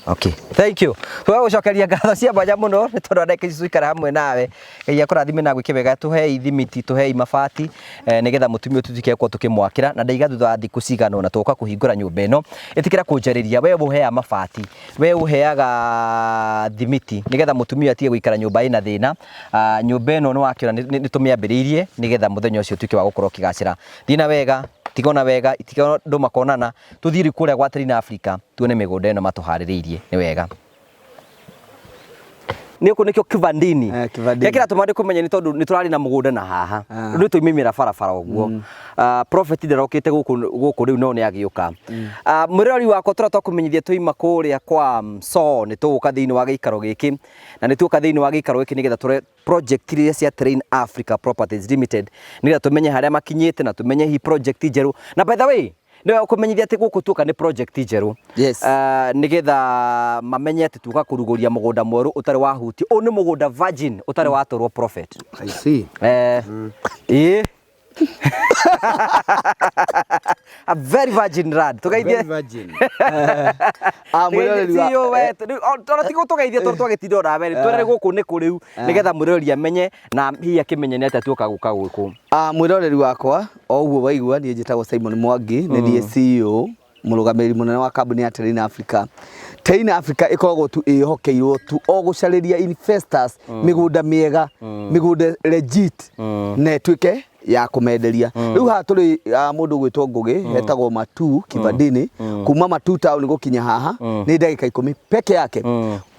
Okay, thank you. Tũgũcokeria ngatho cia mwanya mũno nĩ tondũ ndeke cicikara hamwe nawe. Ngai akũrathime na gwĩke wega, tũhe ithimiti, tũhe mabati nĩgetha mũtumia tũtike kwa tũkĩmwakĩra na ndaiga thutha wa thikũ cigana na tũka kũhingũra nyũmba ĩno. Ĩtikĩra kũnjarĩria we ũheaga mabati, we ũheaga thimiti nĩgetha mũtumia atige gũikara nyũmba ĩna thĩna. Nyũmba ĩno nĩ wakĩona nĩ tũmĩambĩrĩirie nĩgetha mũthenya ũcio ũtuĩke wa gũkorwo kĩgacĩra. Thiĩ wega, tigona wega, itigona ndũ makonana, tũthiĩ kũrĩa gwa Terrain Africa tuone mĩgũnda ĩno matũharĩrĩirie. Nĩ wega. Nĩkũ nĩkĩo kĩvandini. Gĩkĩra tũmande kũmenya nĩ tondũ nĩ tũrarĩ na mũgũnda na haha. Rĩu tũimĩmĩra barabara ũguo. Prophet ndarokĩte gũkũ rĩu no nĩ agĩũka. Mũrori wakwa tũratwa kũmenyithia tũima kũrĩa kwa so nĩ tũgũka thĩinĩ wa gĩikaro gĩkĩ na nĩ tũgũka thĩinĩ wa gĩikaro gĩkĩ nĩgetha tũre project iria cia Terrain Africa Properties Limited nĩgetha tũmenye harĩa makinyĩte na tũmenye hi project njerũ. Na by the way nĩ kũmenyithia atĩ gũkũ tuoka nĩ project njerũ. Yes. Nĩgetha mamenye atĩ tuoka kũrugũria mũgũnda mwerũ ũtarĩ wahuti. Ũyũ nĩ mũgũnda virgin ũtarĩ watũrwo Prophet. I see. A very virgin lad. Tugeithie. Very virgin. Mũrori we tigo tugeithie tondũ twagĩtinda nawe twere gũkũ nĩ kũrĩu nĩgetha mũrori amenye na hihi akĩmenye nĩ atĩ tuoka gũka gũkũ. Mwĩroreri wakwa o ũguo waigua niĩ njĩtagwo Simon Mwangi nĩ niĩ CEO mũrũgamĩrĩri mũnene wa kambuni ya Terrain Africa. Terrain Africa ĩkoragwo tu ĩhokeirwo tu o gũcarĩria investors mĩgũnda mĩega, mĩgũnda legit na ĩtuĩke ya kũmenderia. Rĩu haha tũrĩ mũndũ gwĩtwo Ngũgĩ hetagwo Matu Kivandini, kuma Matu town gũkinya haha nĩ ndagĩka 10 peke yake.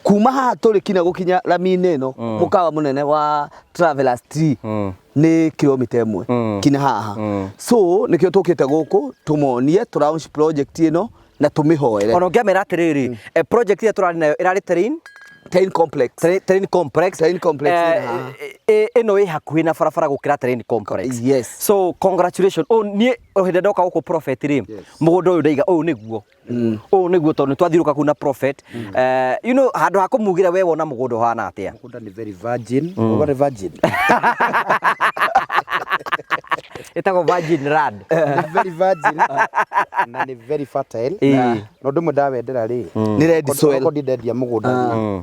Kuma haha tũrĩ kinya gũkinya rami-inĩ ĩno mũkawa mũnene wa Travelers Tree nĩ kilomita 1 kinya haha. So nĩkĩo tũkĩte gũkũ tũmonie tũlaunch project ĩno na tũmĩhoere. Ona ngĩamera atĩrĩrĩ project ĩrĩa tũrarĩ nayo ĩrarĩ Terrain Complex. Terrain Complex. Terrain Complex. Ĩno ĩ hakuhĩ na barabara gũkĩra Terrain Complex. Yes. So congratulations. Niĩ hĩndĩ ndoka gũkũ Prophet rĩ mũgũnda ũyũ ndaiga ũyũ nĩguo. Ũyũ nĩguo tondũ twathiũrũka kũu na Prophet. You know handũ ha kũmugĩra we wona mũgũnda ũhana atĩa? Mũgũnda nĩ very virgin. Mũgũnda nĩ virgin. Ĩtagwo virgin land. Nĩ very virgin na nĩ very fertile. Na ũndũ ũmwe ndawendera rĩ nĩ red soil. Kodi ndendia mũgũnda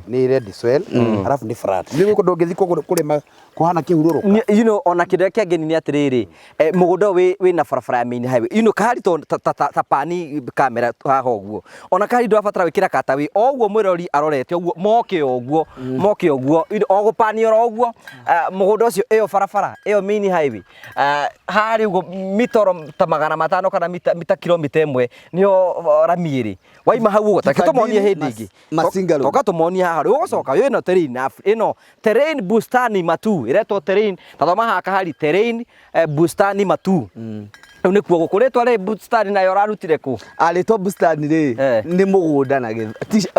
nĩ red soil arafu nĩ flat. Nĩ gũkũ ndũngĩthiĩ kũrĩma kuhana kĩhurũrũka. You know ona kĩndũ kĩangeni nĩ atĩrĩrĩ mũgũnda wĩ na barabara ya main highway. You know kahari ta pani kamera haha ũguo. Ona kahari ndũrabatara gwĩkĩra katawi o ũguo mwĩrori arorete ũguo moke ũguo o gũpani oro ũguo mũgũnda ũcio ĩyo barabara ĩyo main highway harĩ ũguo mitoro ta 500 kana mita kilomita 1 nĩyo rami ĩrĩ waima hau ũguo take tũmonie hĩndĩ ĩngĩ toka tũmonie haha rĩu ũgũcoka ĩno Terrain ĩno Terrain Bustani Matu ĩretwo Terrain tathoma haha kahari Terrain Bustani Matu. Rĩu nĩkuo gũkũ rĩtwa rĩ Bustani nayo ũrarutire kũ? Rĩtwa Bustani rĩ nĩ mũgũnda na ũndũ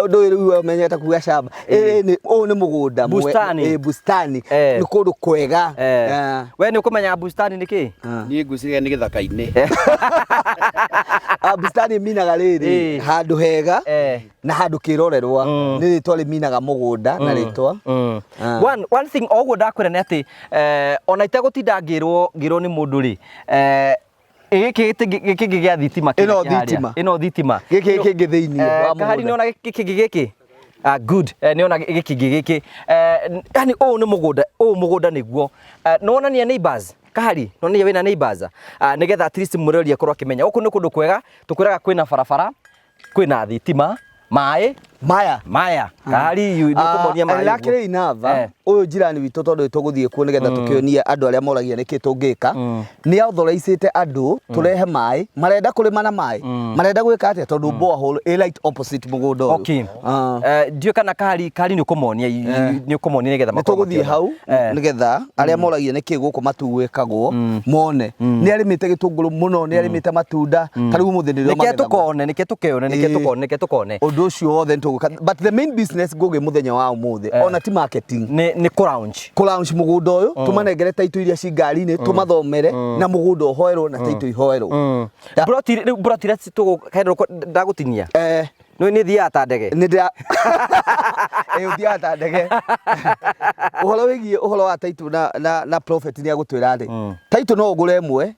ũyũ rĩu ũmenyete kuga shamba. Ũyũ nĩ mũgũnda. Bustani nĩ kũndũ kwega. We nĩ ũkũmenya Bustani nĩ kĩ? Niĩ ngwĩciria nĩ gĩthaka-inĩ. Bustani minaga rĩrĩ handũ hega na handũ kĩrorerwa nĩ rĩtwa rĩminaga mũgũnda na rĩtwa. One thing o ũguo ndakwĩra nĩ atĩ ona itegũtinda ngĩrwo nĩ mũndũ rĩ gĩkĩ gĩa thitima ĩno thitima gĩkĩ kĩngĩ thĩinĩ wa mũgũnda kahari nĩ ona gĩkĩ Good. Niona gikingi giki. Yani nĩ mũgũnda nĩguo. Nonania neighbors. Kahari, nonania wĩna neighbors. Nigetha at least mũrori akorwo akĩmenya. Gũkũ nĩ kũndũ kwega, tũkwĩraga kwĩna barabara, kwĩna thitima, maya. Kahari nĩkũmonia maya. Lakini inava. Uyu jirani witũ tondũ tũgũthiĩ kuo nigetha tũkĩonie andũ arĩa moragia nĩkĩ tũngĩka. Nĩ authoricĩte andũ tũrehe maĩ, marenda kũrĩma na maĩ. Marenda gwĩka atĩa tondũ borehole ĩ right opposite mũgũnda ũyũ. Okay. Ndiũ kana kahari nĩũkũmonia nigetha makorwo tũgũthiĩ hau nigetha arĩa moragia nĩkĩ gũkũ matuwĩkagwo mone. Nĩ arĩmĩte gĩtũngũrũ mũno, nĩ arĩmĩte matunda. Tarĩu mũthĩ nĩrĩo nĩke tũkone. Ũndũ ũcio wothe nĩtũgũka. But the main business ngũgĩ mũthenya wa ũmũthĩ ona ti marketing. Nĩ kũlaunch mũgũnda ũyũ tũmanengere taitũ iria ci ngari-inĩ tũmathomere na mũgũnda ũhoerwo na taitũ ihoerwo. Brotire ndagũtinia. Nĩ thiaga ta ndege. Ũthiaga ta ndege. Ũhoro wĩgiĩ ũhoro wa taitũ na Prophet nĩ agũtwĩra atĩ taitũ no ũgũre ĩmwe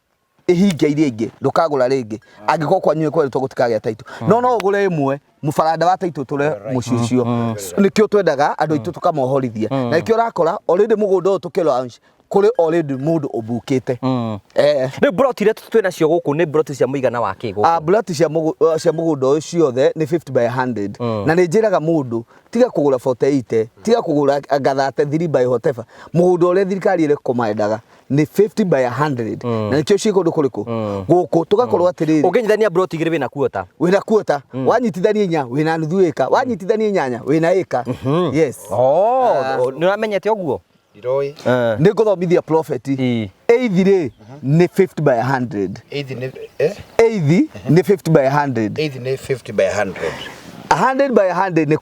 ihinge iria ingĩ ndũkagũra rĩngĩ angĩkorwo kwanyu kwĩrĩtwo gũtikagĩa taitũ no ũgũre ĩmwe mũbaranda wa taitũ tũre mũciĩ ũcio nĩkĩo twendaga andũ aitũ tũkamohorithia na nĩkĩo ũrakora already mũgũnda ũyũ tũkĩlaunch kũrĩ already mũndũ ũbukĩte. Nĩ broti iria twĩnacio gũkũ nĩ broti cia mũigana wa kĩ gũkũ? Broti cia mũgũnda ũyũ ciothe nĩ 50 by 100 na nĩ njĩraga mũndũ tiga kũgũra 48 tiga kũgũra gathate 3 by whatever mũgũnda ũrĩa thirikari ĩrĩkũmendaga nĩ 50 by 100 na nĩkĩo ciĩ kũndũ kũrĩkũ gũkũ tũgakorwo atĩrĩrĩ ũngĩnyithania broti igĩrĩ wĩna quota wanyitithania 4 wĩna nuthu ĩka wanyitithania 8 wĩna ĩka. Yes. Nĩ ũramenyete ũguo? Nĩ ngũthomithia Prophet eithi nĩ 50 by 100 eithi nĩ 50 by 100 eithi nĩ 50 by 100 100 by 100 nĩ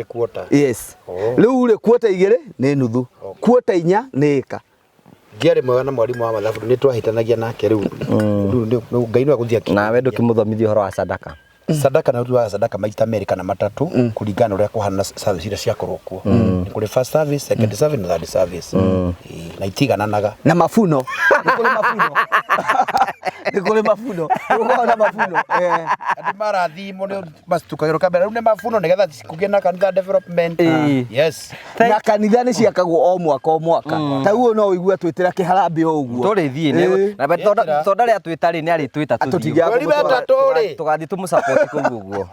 quota. Yes. Rĩu rĩ quota igĩrĩ nĩ nuthu quota 4 nĩ ĩka. Ngiarĩ mwega na mwarimu wa mathabu nĩ twahĩtanagia nake rĩu Ngai no agũthia nawe ndũkĩmũthomithia ũhoro wa sadaka. Sadaka na ũruti wa sadaka maita merĩ kana matatũ kũringana ũrĩa kũhana service iria ciakorwo kuo. Nĩ kũrĩ first service, second service na third service. Na itigananaga. Na mafuno. Nĩ kũrĩ mafuno. Ũkona mafuno. Andũ marathimo nĩ macitukagĩrwo kamera. Rĩu nĩ mafuno nĩgetha kũgĩe na kanitha development. Yes. Na kanitha nĩ ciakagwo o mwaka. Ta uguo no ũigua twĩtĩra kĩharambĩ o ũguo. Tũrĩthiĩ na tonda rĩa twĩtarĩ nĩ arĩtwĩta tũthiĩ. Tũgathiĩ tũmũsupport kũu ũguo.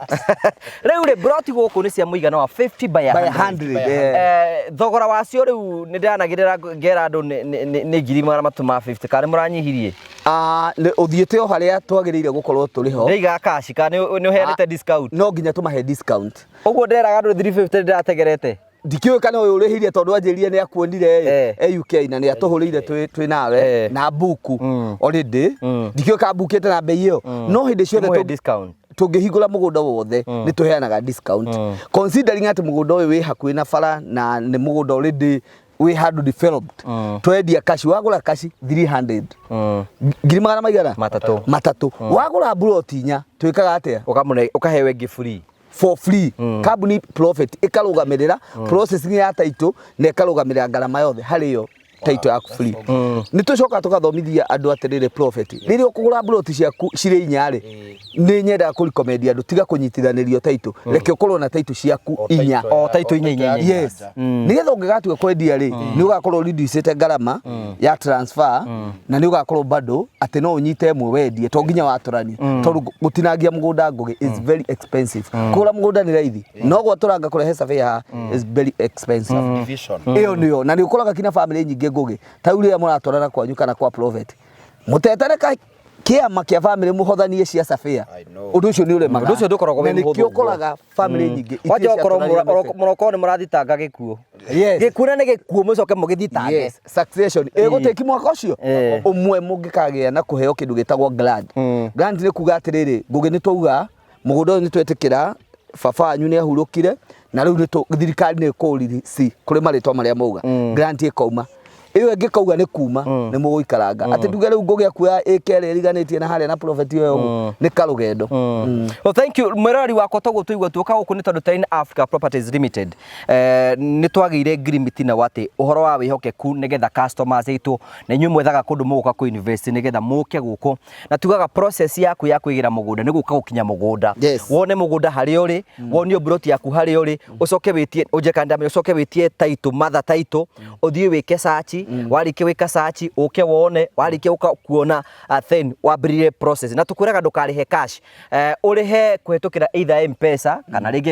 Rĩu rĩ broti gũkũ nĩ cia mũigana wa 50 by 100. Thogora wacio rĩu nĩ ndanagĩrĩra ngera andũ nĩ ngiri magana matũ 50 kana mũranyihirie? Ũthiĩte o harĩa twagĩrĩire gũkorwo tũrĩ ho. Ndĩiga cash kana nĩ ũheanĩte discount? No nginya tũmahe discount. Ũguo nderaga andũ 350 ndĩrategerete. Ndikiũĩ kana ũyũ ũrĩhĩire tondũ anjĩrire nĩ akuonire UK na nĩ atũhũrĩire twĩ nawe na buku already. Ndikiũĩ ka bukĩte na bei ĩyo. No hĩndĩ ciothe discount tũngĩhingũra mũgũnda wothe nĩ tũheanaga discount. Considering atĩ mũgũnda ũyũ wĩ hakuhĩ na bara na nĩ mũgũnda already we had developed. Twendia kashi wagũra kashi 300. Ngiri magana maigana? Matatũ. Wagũra broti 4 twĩkaga atĩa? Ũkahewe ngĩ free. For free. Company Prophet ĩkarũgamĩrĩra processing ya taitũ na ĩkarũgamĩrĩra ngarama yothe harĩ yo taitũ yaku free. Nĩ tũcoka tũgathomithia andũ atĩrĩrĩ Prophet. Rĩrĩa ũkũgũra broti ciaku cirĩ 4 rĩ nĩ nyendaga kũrecommend andũ tiga kũnyitithanĩrio taitũ. Reke ũkorwo na taitũ ciaku 4. O taitũ 4. Yes. Nĩgetha ũngĩgatua kwendia rĩ nĩ ũgakorwo reducete ngarama ya transfer na nĩ ũgakorwo bado atĩ no ũnyite ĩmwe wendie to nginya watũrani tondũ gũtinangia mũgũnda ngũgĩ is very expensive. Kũgũra mũgũnda nĩ raithi no gwatũranga kũrehe surveyor is very expensive. Ĩyo nĩyo na nĩ ũkoraga kina family nyingĩ ngũgĩ ta ũrĩa mũratwarana kwanyu kana kwa Prophet mũtetereka kĩama kĩa family mũhothanie cia surveyor. Ũndũ ũcio nĩ ũremaga. Ũndũ ũcio ndũkoragwo wĩ mũhũthũ. Nĩkĩo ũkoraga family nyingĩ mũrokorwo nĩ mũrathitanga gĩkuũ. Gĩkuũ nĩ gĩkuũ mũcoke mũgĩthitange. Succession ĩgũteki mwaka ũcio ũmwe mũngĩkagĩa na kũheo kĩndũ gĩtagwo grant. Grant nĩ kuga atĩrĩrĩ ngũgĩ nĩ twauga mũgũnda ũyũ nĩ twetĩkĩra baba wanyu nĩ ahurũkire na rĩu thirikari nĩ ĩkũririci kũrĩ marĩtwa marĩa mauga grant ĩkauma iyo ngikauga ni kuma ni muguikaranga ati nduge riu ngugia kuya ekere riganitie na haria na prophet yo ni karugendo. Well, thank you mwerori wako togo tuigwa tuka guku ni tondu Train Africa Properties Limited ni twagire agreement na wati uhoro wa wihokeku nigetha customers itu na inyu mwethaga kundu muguka ku invest nigetha muke guku na tugaga process yaku ya kuigira mugunda ni guka gukinya mugunda wone mugunda hari uri wonio brot yaku hari uri ucoke witie uje kandame ucoke witie title mother title uthie wike search warike wika search uke wone warike uka kuona then wabirire process na tukwiraga ndukarihe cash urihe kuhitukira either M-Pesa kana ringi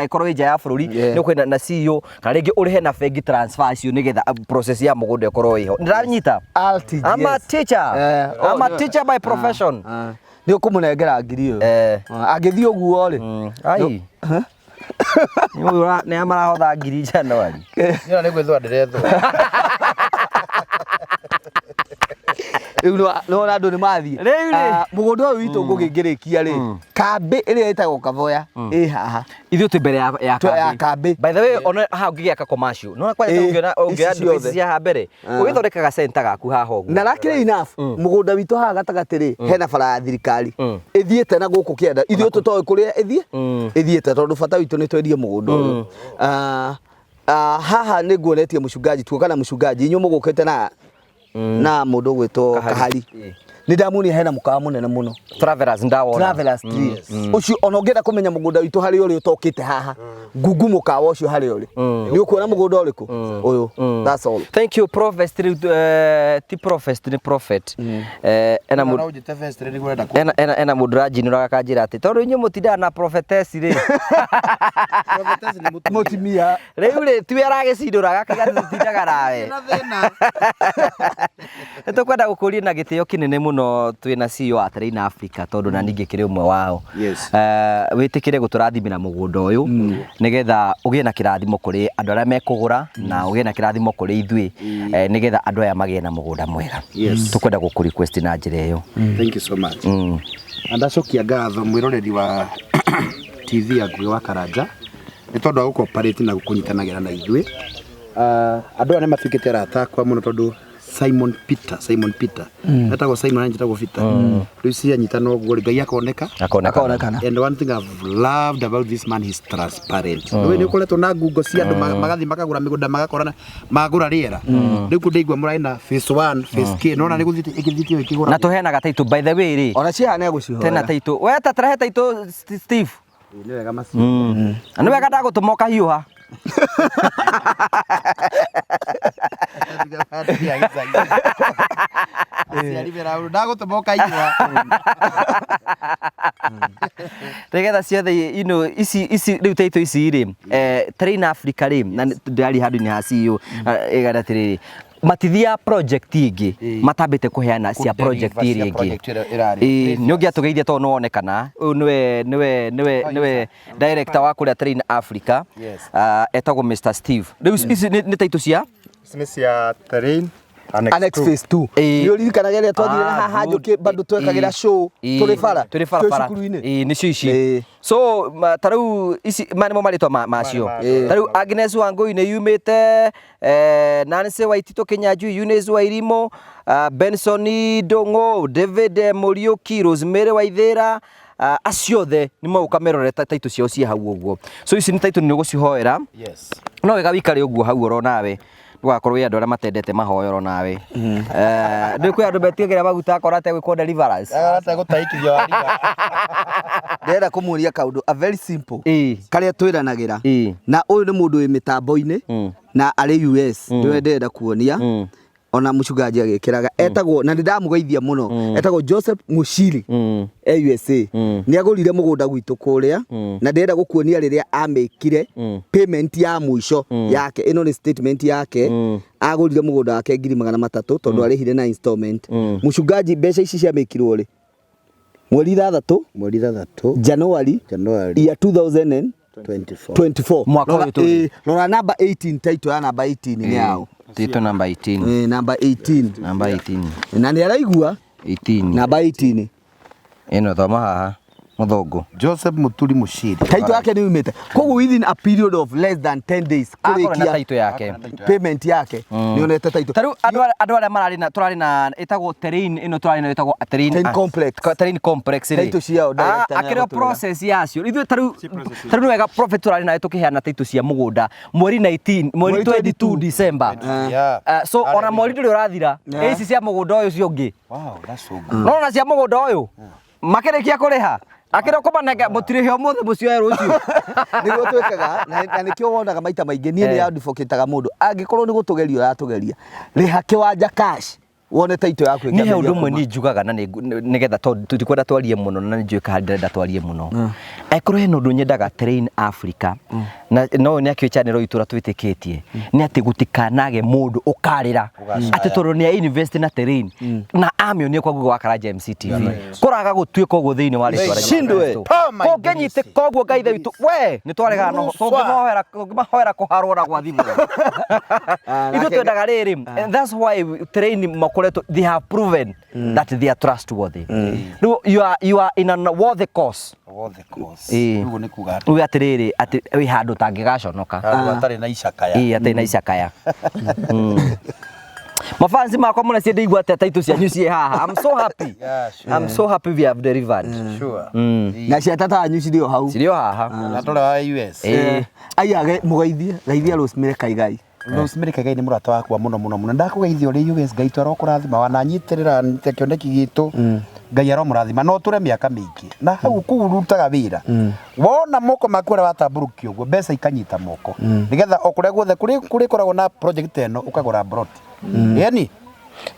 ikorwo nja ya bururi ni kwina na CEO kana ringi urihe na bengi transfer cio nigetha process ya mugunda ikorwo iho ndiranyita I'm a teacher I'm a teacher by profession ni ukumunengera ngiri iyo agithii uguo ri ai ni amarahotha ngiri January ni ni gwithwa ndirethwo no na andu ni mathie mugunda uyu witu ngugingirikia ri kambi iri itagwo Kavoya haha ithu tu mbere ya kambi. By the way ona ha ngigiaka commercial no kwa ungiona ndisi ya mbere ugithondekaga center gaku haha uguo na lakire enough mugunda witu haha gatagati ri hena bara ya thirikari ithiete na guku kienda ithu tutoe kuria ithiete tondu bata witu ni twendie mugunda uyu haha ni nguonetie mucungaji tuokana mucungaji inyu mugukite na mundu gwitwo Kahari ni ndamuni hena mukawa munene muno Travelers ndawona Travelers ucio ona ngenda kumenya mugunda witu hari uri utokite haha gugu mukawa ucio hari uri ni ukuona mugunda uriku uyu that's all. Thank you Prophet ti Prophet ni Prophet ena mudraji ni ragakanjira ati tondu inyu mutinda na prophetess ri prophetess ni mutimia riu ri ti aragicindura gakaga tutindaga nawe tukwenda gukuria na gitio kinene muno twina CEO at Train Africa tondu na ningi kiri umwe wao witikire guturathimira mugunda uyu nigetha ugie na kirathimo kuri andu aria mekugura na ugie na kirathimo kuri ithui nigetha andu aya magie na mugunda mwega tukwenda guku request na njira iyo. Thank you so much. Andacokia ngatho mwiroreri wa TV ya wa Karanja ni tondu wa cooperate na gukunyitanagira na ithui andu aya mafikite rata kwa muno tondu Simon Peter etagwo Simon anjitagwo Peter riu cia nyitana uguo Ngai akoneka and one thing I've loved about this man, he's transparent. Ni ukoretwo na ngungo cia andu magathi makagura migunda magakorana magura riera riu kundigwa muraina phase 1 phase K nona ni guthite ikithitio ikigura na tuhenaga title by the way ri ona cia ne gucihoya tena title we tatarahe title Steve ni wega macio ni wega ndagutumoka hiuha Tegeda ciothe isi riu taito isi ri Train Africa ri na ndari handu ni ha CEO igara tiriri matithia project ingi matambite kuheana cia project iri ingi ni ungia tugeithia to no onekana niwe director wa kuria Train Africa etagwo Mr Steve riu isi ni taito cia cia Train Annex phase 2 ni uririkanaga ria twathire na haha njuki bado twekagira show turi bara ni cici so tariu isi manimo maritwa macio tariu Agnes Wangui ni yumite Nancy Waitito Kinyanjui Eunice Wairimo Benson Dongo David Muriuki Rosemary Waithera aciothe ni mauka meroreta taito cio cia hau uguo so isi ni taito ni gucihoera no wega wikare uguo hau oro nawe Wakorwo andu aria matendete mahoyoro nawe ndi kwi andu betigira maguta akorate gwikwo deliverance arate gutaikithio ariga ndera kumuria kaundu a very simple karia twiranagira na uyu ni mundu wi mitambo-ini na ari US ndiwe ndenda kuonia ona mucungaji agikiraga etagwo na ndamugeithia muno etagwo Joseph Mushiri USA ni agurire mugunda gwitu kuria na ndenda gukuonia riria amekire payment ya mwisho yake ino ni statement yake agurire mugunda wake 300,000 tondu arihire na installment mucungaji mbeca ici cia mekirwo ri mweri 3 January ya 2024 mwaka wetu rora number 18 title ya number 18 ni yao title number 18 number 18 number 18 na ni araigua 18 number 18 ino thoma haha Muthongo Joseph Muturi Mushiri Taito yake ni umete. Koguo within a period of less than 10 days kurikia taito yake payment yake ni onete taito. Taru andu aria marari na turari na etagwo terrain ino turari na etagwo terrain complex taito ciao akira process yacio ithu taru ni wega prophet turari na tukiheana taito cia mugunda mweri 22 December so ona mweri nduri urathira ici cia mugunda uyu cio ngi that's so good no na cia mugunda uyu makirikia kuriha akira kumanega mutire he omothe mucio rucio nigo twekaga na nikio wonaga maita maingi nie ni advocate-aga mundu angikorwo ni gutugeria yatugeria riha kiwanja cash wone taito yaku ni he undu mwe ni njugaga na nigetha tutikwenda twarie muno na njuika handenda twarie muno ekoro he nundu nyendaga Train Africa na no ni akio channel itura twitikitie ni ati gutikanage mundu ukarira ati toro ni invest na Train na amio ni kwa gugu wa Karanja MCTV kuraga gutwika ugo thiini wa ritwa shindwe ko genyite koguo gaithe witu we ni twarega no ngimohera kuharwo na gwa thimu ithu twendaga riri and that's why Train they have proven that they are trustworthy. You are in a worthy cause. Ugo ni kuga we atiriri ati we handu tangigaconoka atari na icakaya atari na icakaya mafansi makwa muna ciende igwa ate taito cia nyuci haha I'm so happy I'm so happy we have delivered sure na cia tata nyuci dio hau cirio haha na tole wa US aiage mugeithia Rosemary Kaigai Rosemary Kaigai ni murata wakwa muno ndakugeithia uri US Ngai twaro kurathima wananyitirira kioneki gitu Ngai aro murathima no ture miaka mingi na hau kurutaga wira wona moko makura watamburukio guo mbeca ikanyita moko nigetha okure guothe kuri koragwo na project eno ukagura brot yani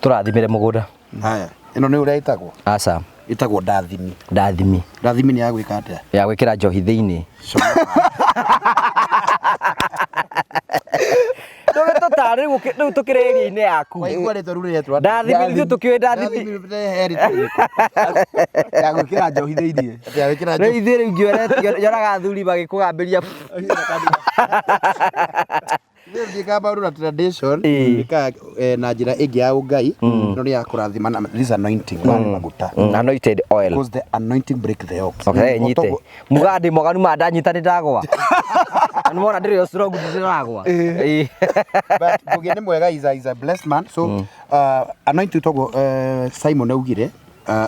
turathimire mugunda haya ino ni uria itagwo aca itagwo ndathimi ni ya gwika atia ya gwikira njohi thiini Ndoge totari riu tukire ine yaku waigwa ritwa riu rietwa ndathimi tukiwe ndathimi ya gwikira njohi thiini atia wikira njohi ithuĩ rĩu ngĩoraga athuri magĩkũgambĩria Ndikaba rura tradition nika na njira ingi ya ungai no ni ya kurathima na this anointing wale maguta anointed oil because the anointing break the yoke okay nyite mugandi moganu manda nyita ndagwa anumona ndiri yo strong ndagwa but bugene mwega is a blessed man so anointing togo Simon augire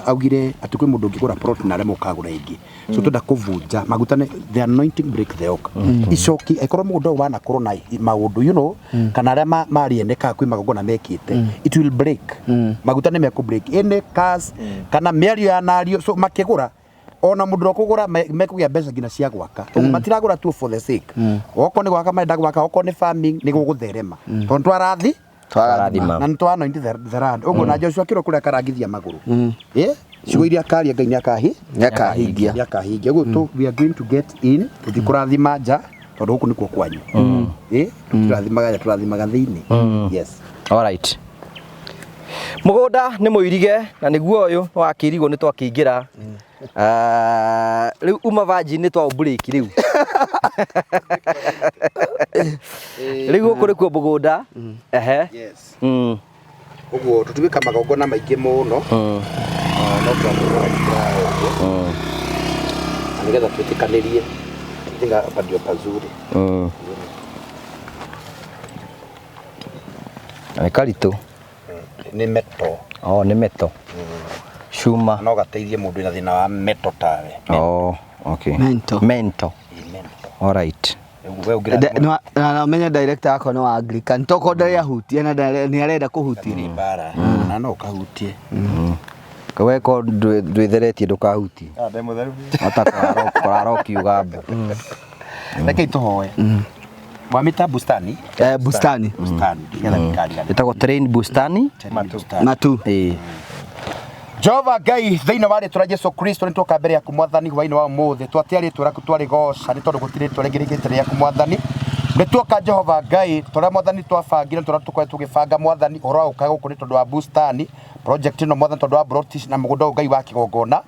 augire ati kwi mundu ngigura plot na remo kagura ingi so tunda kuvunja maguta the anointing break the yoke icoki ekoro mundu wana korona maundu you know kana aria mariendeka kwi magogona mekite it will break maguta ne meku break ene cars kana merio ya nario so makigura ona mundu okugura mekugia mbeca ngina cia gwaka matiragura tu for the sake oko ni gwaka maenda gwaka oko ni farming ni gugutherema tondu arathi twarathima na ntwana indi the land ugo na Joshua kiro kuria karangithia maguru cigo iria karia Ngai akahingia ugo we are going to get in tukurathima nja tondu huku nikuo kwanyu turathimaga thiini yes all right mugunda ni muirige na niguo uyu wakirigwo ni twakiingira riu uma vaji ni twa break riu riu kuri ku mugunda yes uguo tutubika magogona maingi muno no twakora kirao nigetha twitikanirie tinga padio pazuri ni karitu ni meto ni meto shuma no gateithie mundu ina thina wa meto tawe okay mento all right na menya director yako no Anglican toko ndari ahutie na ni arenda kuhutia bara na no kahutie kawe ko ndwitheretie ndukahutie mutheru ata kiugambo reke ituhoe Mwamita bustani bustani itagwo Train bustani matu Jehova Ngai thiini wa ritwa Jesu Kristo ni twoka mbere yaku mwathani hwaini wa muthe twatiari twaraku twari goca ni tondu gutire twarigirigite yaku mwathani ni twoka Jehova Ngai tora mwathani twabangire tora tukwe tugibanga mwathani oro ukaga guku ni tondu wa bustani project no mwathani tondu wa brotish na mugunda Ngai wa kigongona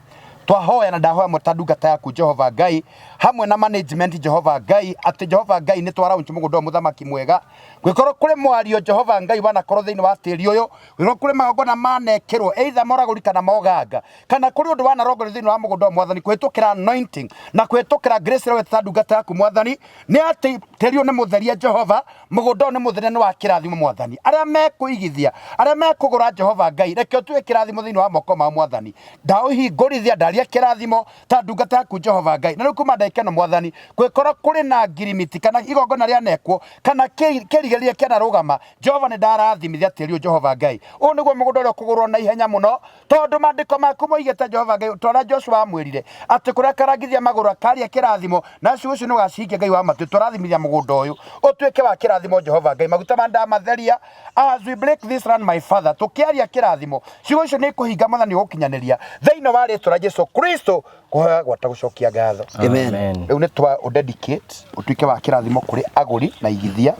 twahoya na ndahoya mutandungata yaku Jehova Ngai hamwe na management Jehova Ngai ati Jehova Ngai ni twaraunchi mugundo muthamaki mwega gwikorwo kuri mwario Jehova Ngai wanakorwo thiini wa tiri uyu gwikorwo kuri magongona manekirwo either moraguri kana moganga kana kuri undu wanarongorwo thiini wa mugundo mwathani kwitukira anointing na kwitukira grace ro tandungata yaku mwathani ni ati tiri uyu ni mutheria Jehova mugundo ni mutheria ni wa kirathimo mwathani aria mekuigithia aria mekugura Jehova Ngai reke tuwe kirathimo thiini wa moko ma mwathani ndauhingurithia ndaria kirathimo tandungata yaku Jehova Ngai na kuma ndaikeno mwathani gwikorwo kuri na ngirimiti kana igongona ria nekwo kana kerigeria kiana rugama Jehova ni ndarathimithia tiri Jehova Ngai u niguo mugundo ro kugurwo na ihenya muno tondu mandiko maku moigete Jehova Ngai tora Joshua amwirire ati kuria karagithia maguru akaria kirathimo na ucio no gacinge Ngai wa matu turathimithia mugundo uyu utuike wa kirathimo Jehova Ngai maguta manda matheria as we break this run my father tukiaria kirathimo ucio ni kuhinga mwathani ukinyaniria thiini wa ritwa Jesu Kristo kuhoya gwata gucokia ngatho amen riu ni twa dedicate utuike wa kirathimo kuri aguri na igithia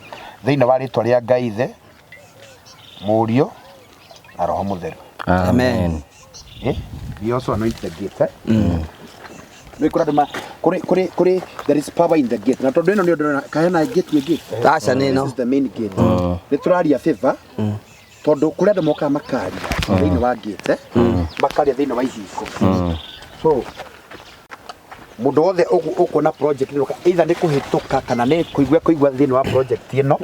thiini wa ritwa ria Ngai the Murio na Roho Mutheru amen we also anoint the gate we kuri there is power in the gate na tondu ino ni ndo kahena gate we gate acha nino this is the main gate ni turaria favor tondu kuri andu moka makari thiini wa gate makari thiini wa ihingo so mundu wothe ukona project ino either ni kuhituka kana ni kuigwa thiini wa project ino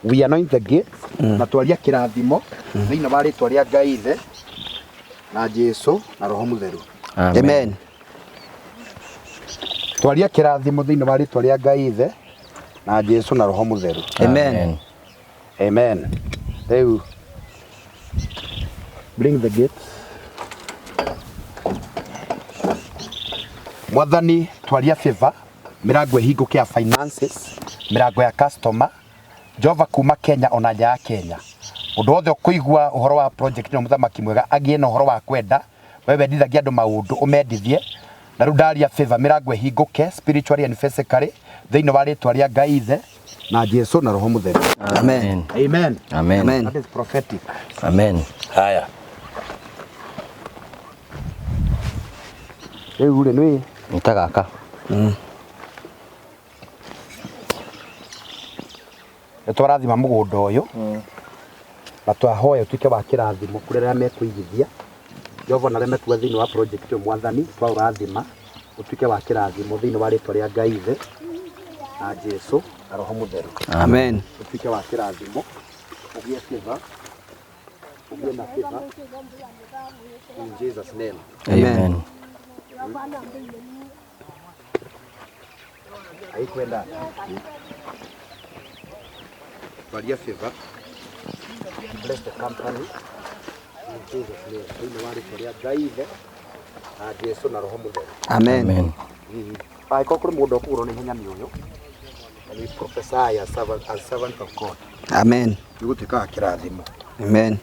we anoint the gate na twaria kirathimo thiini wa ritwa ria Ngai the na Jesu na Roho Mutheru amen twaria kirathimo thiini wa ritwa ria Ngai the na Jesu na Roho Mutheru amen amen they bring the gate mwathani twaria favor mirango ihinguke ya finances mirango ya customer Jehova kuma Kenya ona nja ya Kenya undu wothe ukuigua uhoro wa project no muthamaki mwega agie na uhoro wa kwenda wewe ndithagia andu maundu umendithie na riu ndaria favor mirango ihinguke spiritually and physically thiini wa ritwa ria Ngai the na Jesu na Roho Mutheru amen amen amen that is prophetic amen haya riu ni nitagaka twarathima mugundo uyu na twahoya utuike wa kirathimo kuri ria mekuigithia Jehova na ria mekuwa thiini wa project uyu mwathani twaurathima utuike wa kirathimo thiini wa ritwa ria Ngai the na Jesu na Roho Mutheru amen utuike wa kirathimo ugie favor ugie na favor in Jesus name amen aikwenda twaria favor bless the company in Jesus name thiini wa ritwa ria Ngai the na Jesu na Roho Mutheru amen aiko kuri mundu ukugurwo ni ihenya ni uyu and we prophesy as servant of God amen nigutika kirathimo amen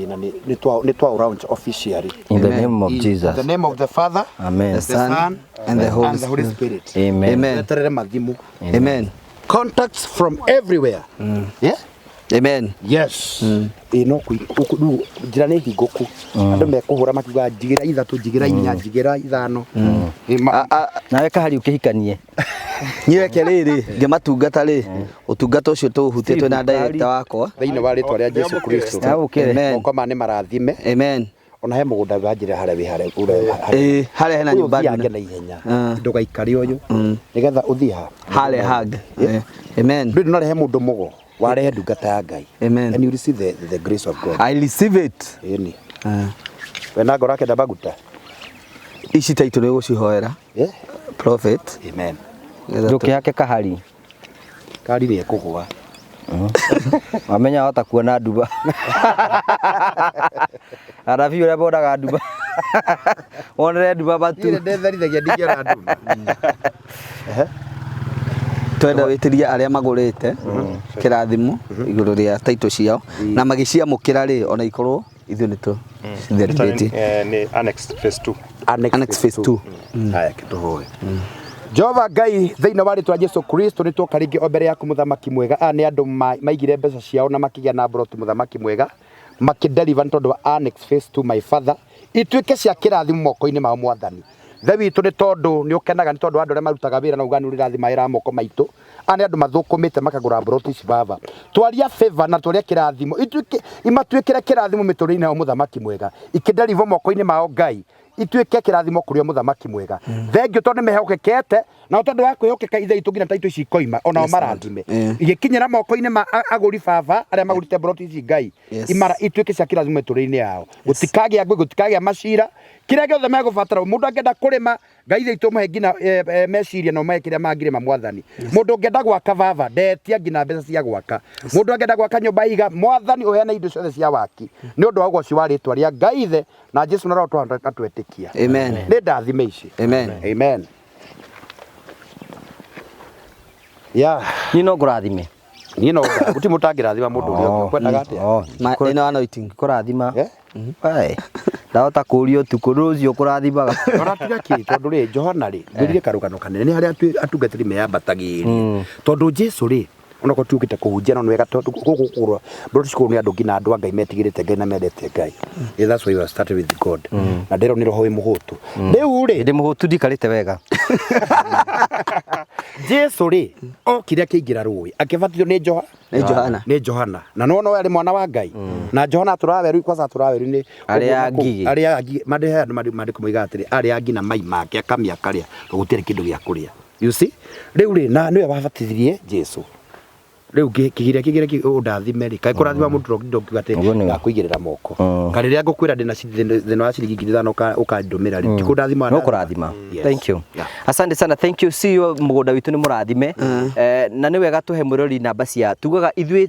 na ni twa launch officially in the name of in Jesus the name of the Father amen the Son and the Holy Spirit amen amen leterere mathimu amen contacts from everywhere yeah amen yes no ku njira ni hinguku andu mekuhura makiuga njigira ithatu njigira inya njigira ithano nawe kahari ukihikanie nyireke riri ngimatungata ri utungata ucio tuhutitwe na director wakwa thiini wa ritwa ria Jesu Kristo amen okoma ni marathime amen ona he mugunda wanjire hare wi hare hare hena nyumba yange na ihenya ndugaikari uyu nigetha uthie hare hag amen ndu no rehe mundu mugo warehe ndungata ya Ngai amen and you receive the grace of God I receive it yani wena ngora kenda baguta ici taitu ni gucihoera prophet amen nduki yake kahari kari ni ekugwa wamenya hata kuona nduba arabi ule bodaga nduba onere nduba batu ile ndetharithagia ndingiona nduba twenda witiria aria magurite kirathimo iguru ria taito ciao na magiciamukira ri ona ikorwo ithu nitu ni annex phase 2 annex phase 2 haya kituhoe Jehova Ngai thiini wa ritwa Jesu Kristo ni twoka ringi o mbere yaku muthamaki mwega ni andu maigire mbeca ciao na makigia na broti muthamaki mwega makideliver tondu wa annex phase 2 my father ituike cia kirathimo moko-ini ma mwathani the witũ nĩ tondũ nĩ ũkenaga nĩ tondũ andũ arĩa marutaga wĩra na ugani ũrĩrathima ĩra moko maitũ ani andũ mathũkũmĩte makagũra broti ici baba twaria favor na twaria kĩrathimo imatuĩkĩre kĩrathimo mĩtũrĩinĩ ya mũthamaki mwega ikĩnderivo moko-inĩ mao Ngai ituĩke kĩrathimo kũrĩ mũthamaki mwega thengio tondũ nĩmehokekete na tondũ wa kwĩhokeka ithe itũ nginya taitũ ici koima ona marathime igĩkinyĩra moko-inĩ ma agũri baba arĩa magũrĩte broti ici Ngai imara ituĩke cia kĩrathimo mĩtũrĩinĩ yao gũtikagĩa ngũĩ gũtikagĩa macira kĩrĩa gĩothe megũbatara mũndũ angĩenda kũrĩma Ngai ithe itũ mũhe nginya meciria no mae kĩrĩa mangĩrĩma mwathani mũndũ angĩenda gwaka baba ndetia nginya mbeca cia gwaka mũndũ angĩenda gwaka nyũmba iga mwathani ũheana indo ciothe cia waki nĩ ũndũ wa ũgoci wa rĩtwa rĩa Ngai ithe na Jesu na roho twatwĩtĩkia amen nĩ ndathime ici amen amen ya ni no ngũrathime niĩ no guti mũtangĩrathima mũndũ ũrĩa ũngĩ kwendaga atĩa ĩno anointing kũrathima ndahota kũũria ũtukũ rũciũ kũrathimaga oratiga kĩ tondũ rĩ Johana rĩ ngwĩrire karũgano kanene nĩ harĩa atungatĩri meyambatagĩria tondũ Jesu rĩ onako tuukite kuhunjia no wega tondu gukugura broti school ni andu ngina andu a Ngai metigirite Ngai na mendete Ngai that's why you started with God na ndero ni roho wi muhutu riu ri ndi muhutu ndikarite wega Jesu ri okire akiingira rũĩ akibatithio ni Johana na no yari mwana wa Ngai na Johana turaweru kwanza turaweru ni aria angi madehe andu kumuiga atiri aria angi na mai make akamia karia gutire kindu gia kuria you see riu ri na niwe wabatithirie Jesu riu kigira undathime ri kai kurathima mundu ndokiuga ati ngakuigirira moko kare ria ngukwira ndina thina wa ciringi 5 ukandumira ri tikundathima no kurathima thank you asante sana thank you see you mugunda witu ni murathime na ni wega tuhe murori namba cia tugaga ithui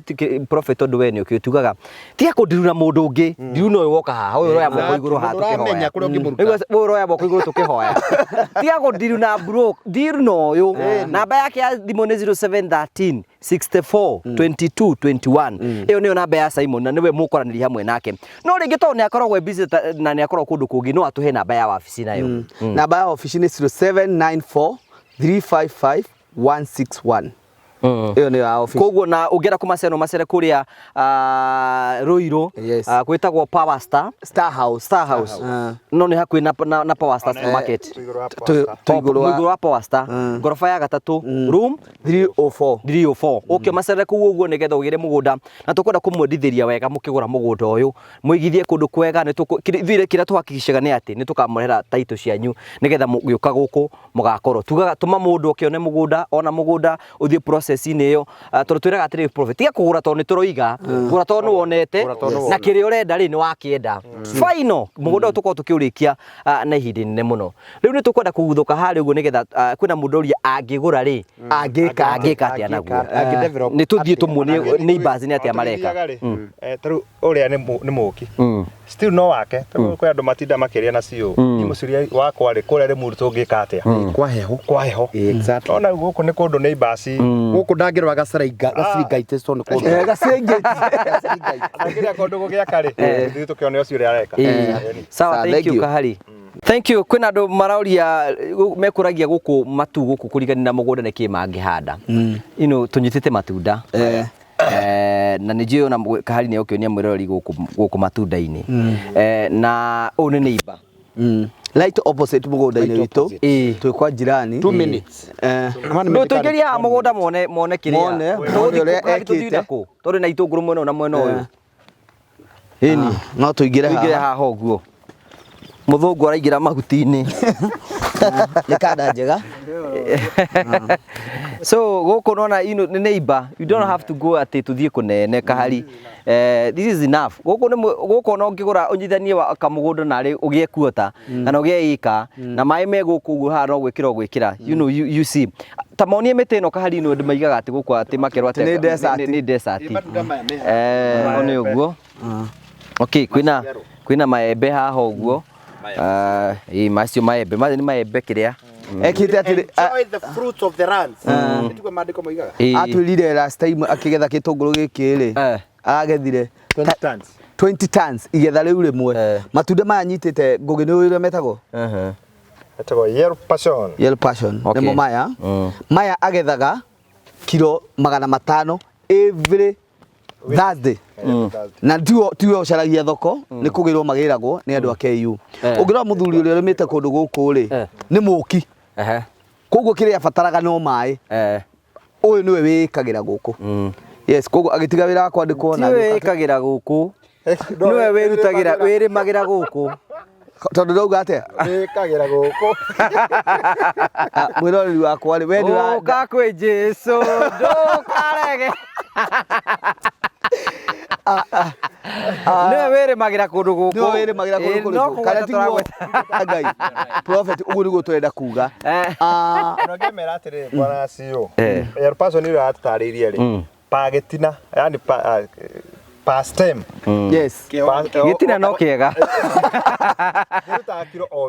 prophet ondu we ni ukio tugaga tiga kundiruna mundu ungi ndiru no woka haha uyu roya moko iguru ha tukihoya uyu roya moko iguru tukihoya tiga kundiruna bro ndiru no uyu namba yake ya thimo ni 0713 64 22 21 iyo niyo namba ya Simon na niwe mukoraniri hamwe nake no ringi to ni akoragwo busy na ni akoragwo kundu kungi no atuhe namba ya wabici nayo namba ya wabici ni 0794 355 161 iyo ni ya office koguo na ungera kumaceno macere kuria Ruiru gwitagwo Power Star House no ni hakwi na Power Star Supermarket tuiguru wa Power Star ngorofa ya gatatu room 304 okay macere ku uguo nigetha ugire mugunda na tukwenda kumwendithiria wega mukigura mugunda uyu muigithie kundu kwega ni tukwire kira tuhakikishaga ni ati ni tukamurehera title cianyu nigetha mugiuka guku mugakorwo tugaga tuma mundu okione mugunda ona mugunda uthie process-ini iyo twiraga atiri profit tiga kugura to ni turoiga kugura to no wonete na kiri urenda ri ni wakienda final mugunda tuko tukiurikia na ihinda inene muno riu ni tukwenda kuguthuka hari uguo nigetha kwina mundu uria angigura ri angika atia naguo ni tuthie tumuonie neighbors ni atia mareka taru uria ni muki still no wake taru kwa andu matinda makiria na cio ni muciria wakwa ri kuria ri mundu tungika atia kwa heho exactly ona guku ni kundu neighbors guku ndangirwa gaciringa itesto ni kundu gaciringa angiria kundu gugia kari ndi tukione ucio ri areka sawa thank you kahari thank you kwina andu marauria mekuragia guku matu guku kurigani na mugunda ni kimangihanda tunyitite matunda na nijio na kahari ni okionia mwirori guku matunda-ini na u ni neighbor right opposite mugunda-ini witu twi kwa jirani 2 minutes no tuingiria mugunda mone kiria tuthire ku turi na itunguru mwena na mwena uyu ini no tuingire haha uguo muthungu araingira mahuti-ini ni kada njega so goko nona ni neighbor you don't have to go ati tuthie kunene kahari this is enough goko no ngigura unyithanie kamugunda na ri ugie kuota kana ugie ika na mai me guku uguo ha no gwikira you know you see tamonie mete no kahari no ndimaigaga ati guku ati makerwa ati ni desert oni uguo okay kwina maembe haha uguo macio maembe ni maembe kiria ekite atiri enjoy the fruits of the land nituko mandiko moigaga atwirire last time akigetha kitunguru giki ri agethire 20 tons igetha riu rimwe matunda maya nyitite ngugi ni uyu metagwo metagwo yellow passion nimo maya agethaga kilo 500 every Thursday na tiwe ucaragia thoko ni kugirwo magiragwo ni andu a KU ungirwo muthuri uria rumite kundu guku ri ni muki koguo kiria abataraga no mai uyu niwe wikagira guku yes koguo agitiga wira wa kwandikwo na wikagira guku niwe wirutagira wirimagira guku tondu ndauga atia wikagira guku mwiroreri wakwa ri we ndura kwi Jesu ndukarege niwe wirimagira kundu guku niwe wirimagira kundu guku kana tiguo ngai prophet uguo niguo turenda kuga nongemera atiri bwana CEO your person ira ataririe ri pagetina yani past time yes gitina no kiega ruta kilo o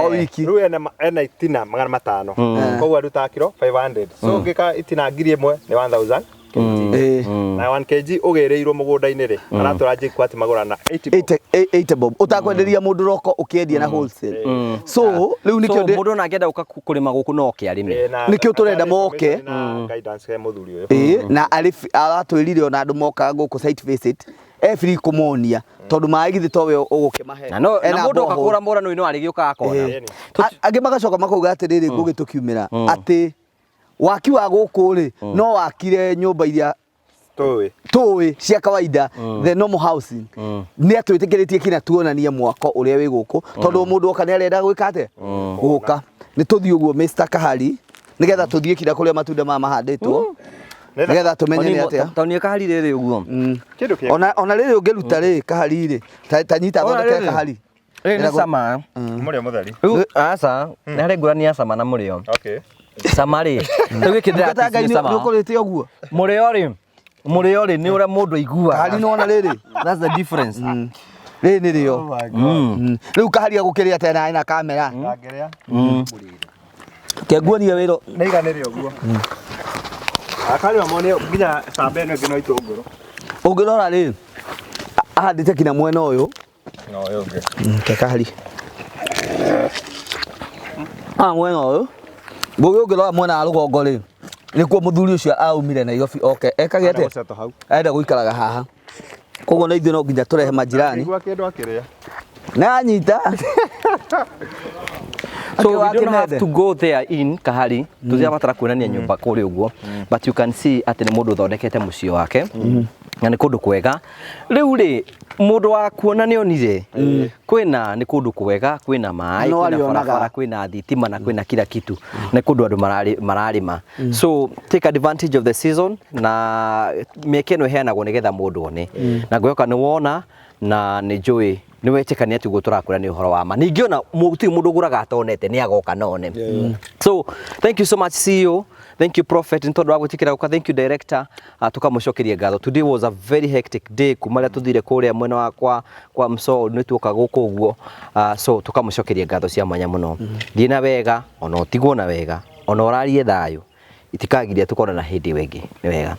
wiki ru ena itina 500 koguo ruta kilo 500 so ngika itina ngiri imwe ni 1000 na 1 kg ugereirwo mugunda-ini ri aratura jiku ati magura na 80 bob utakwenderia mundu roko ukiendia na wholesale so riu nikio mundu na ngenda uka kurima guku no kiarime nikio turenda moke guidance ya muthuri uyu na aratwirire ona andu moka guku site visit free kumonia tondu maigithi towe ugukimahe na mundu akakura mura no arigiuka akona angi magacoka makauga atiriri ngugitukiumira ati waki wa guku ri no wakire nyumba iria towe cia kawaida the normal housing ni atwitikiritie kina tuonania mwako uria wi guku tondu mundu oka ni arenda gwika ate guka ni tuthii uguo Mr Kahari nigetha tuthii kira kuria matunda ma mahanditwo nigetha tumenye ni atia tauni Kahari riri uguo ona riri ungiruta ri Kahari ri tanyita thondeke Kahari ni sama murio mutheri asa ni hari ngurani ya sama na murio okay samari tugikindira ati sama ukurite uguo murio ri ni uria mundu aigua Kahari no ona riri that's the difference riri ni rio riu Kahari agukiria tena ina kamera ngageria kenguonia wiro neiganire uguo akari amone nginya sambe no ngino itunguru ungirora ri ahandite kina mwena uyu no yonge Kahari mwena uyu Gugu ngirora mwena wa rugongo ri nikuo muthuri ucio aumire Nairobi oke ekagete enda guikaraga haha koguo na ithuĩ no nginya turehe majirani igua kindu akiria na nyita so we don't have to go there in Kahari tuziabatara kuonania nyumba kuri uguo but you can see ati ni mundu thondekete mucio wake na ni kundu kwega riu ri mundu wa kuonania onire kwina ni kundu kwega kwina mai kwina barabara kwina thitima na kwina kila kitu ni kundu andu mararima so take advantage of the season na mekeno heanagwo nigetha mundu one na ngoyoka ni wona na ni njui ni wetekania ati guturakura ni uhoro wa ma ningi ona mutu mundu guraga atonete ni agoka none so thank you so much CEO thank you prophet ntondo wa gutikira uka thank you director tukamucokeria ngatho today was a very hectic day kumaria tuthire kuria mwena wakwa kwa mso ni tuoka guku uguo so tukamucokeria ngatho cia mwanya muno ndina wega ona utigwo na wega ona urarie thayo itikagiria tukona na hindi wengi ni wega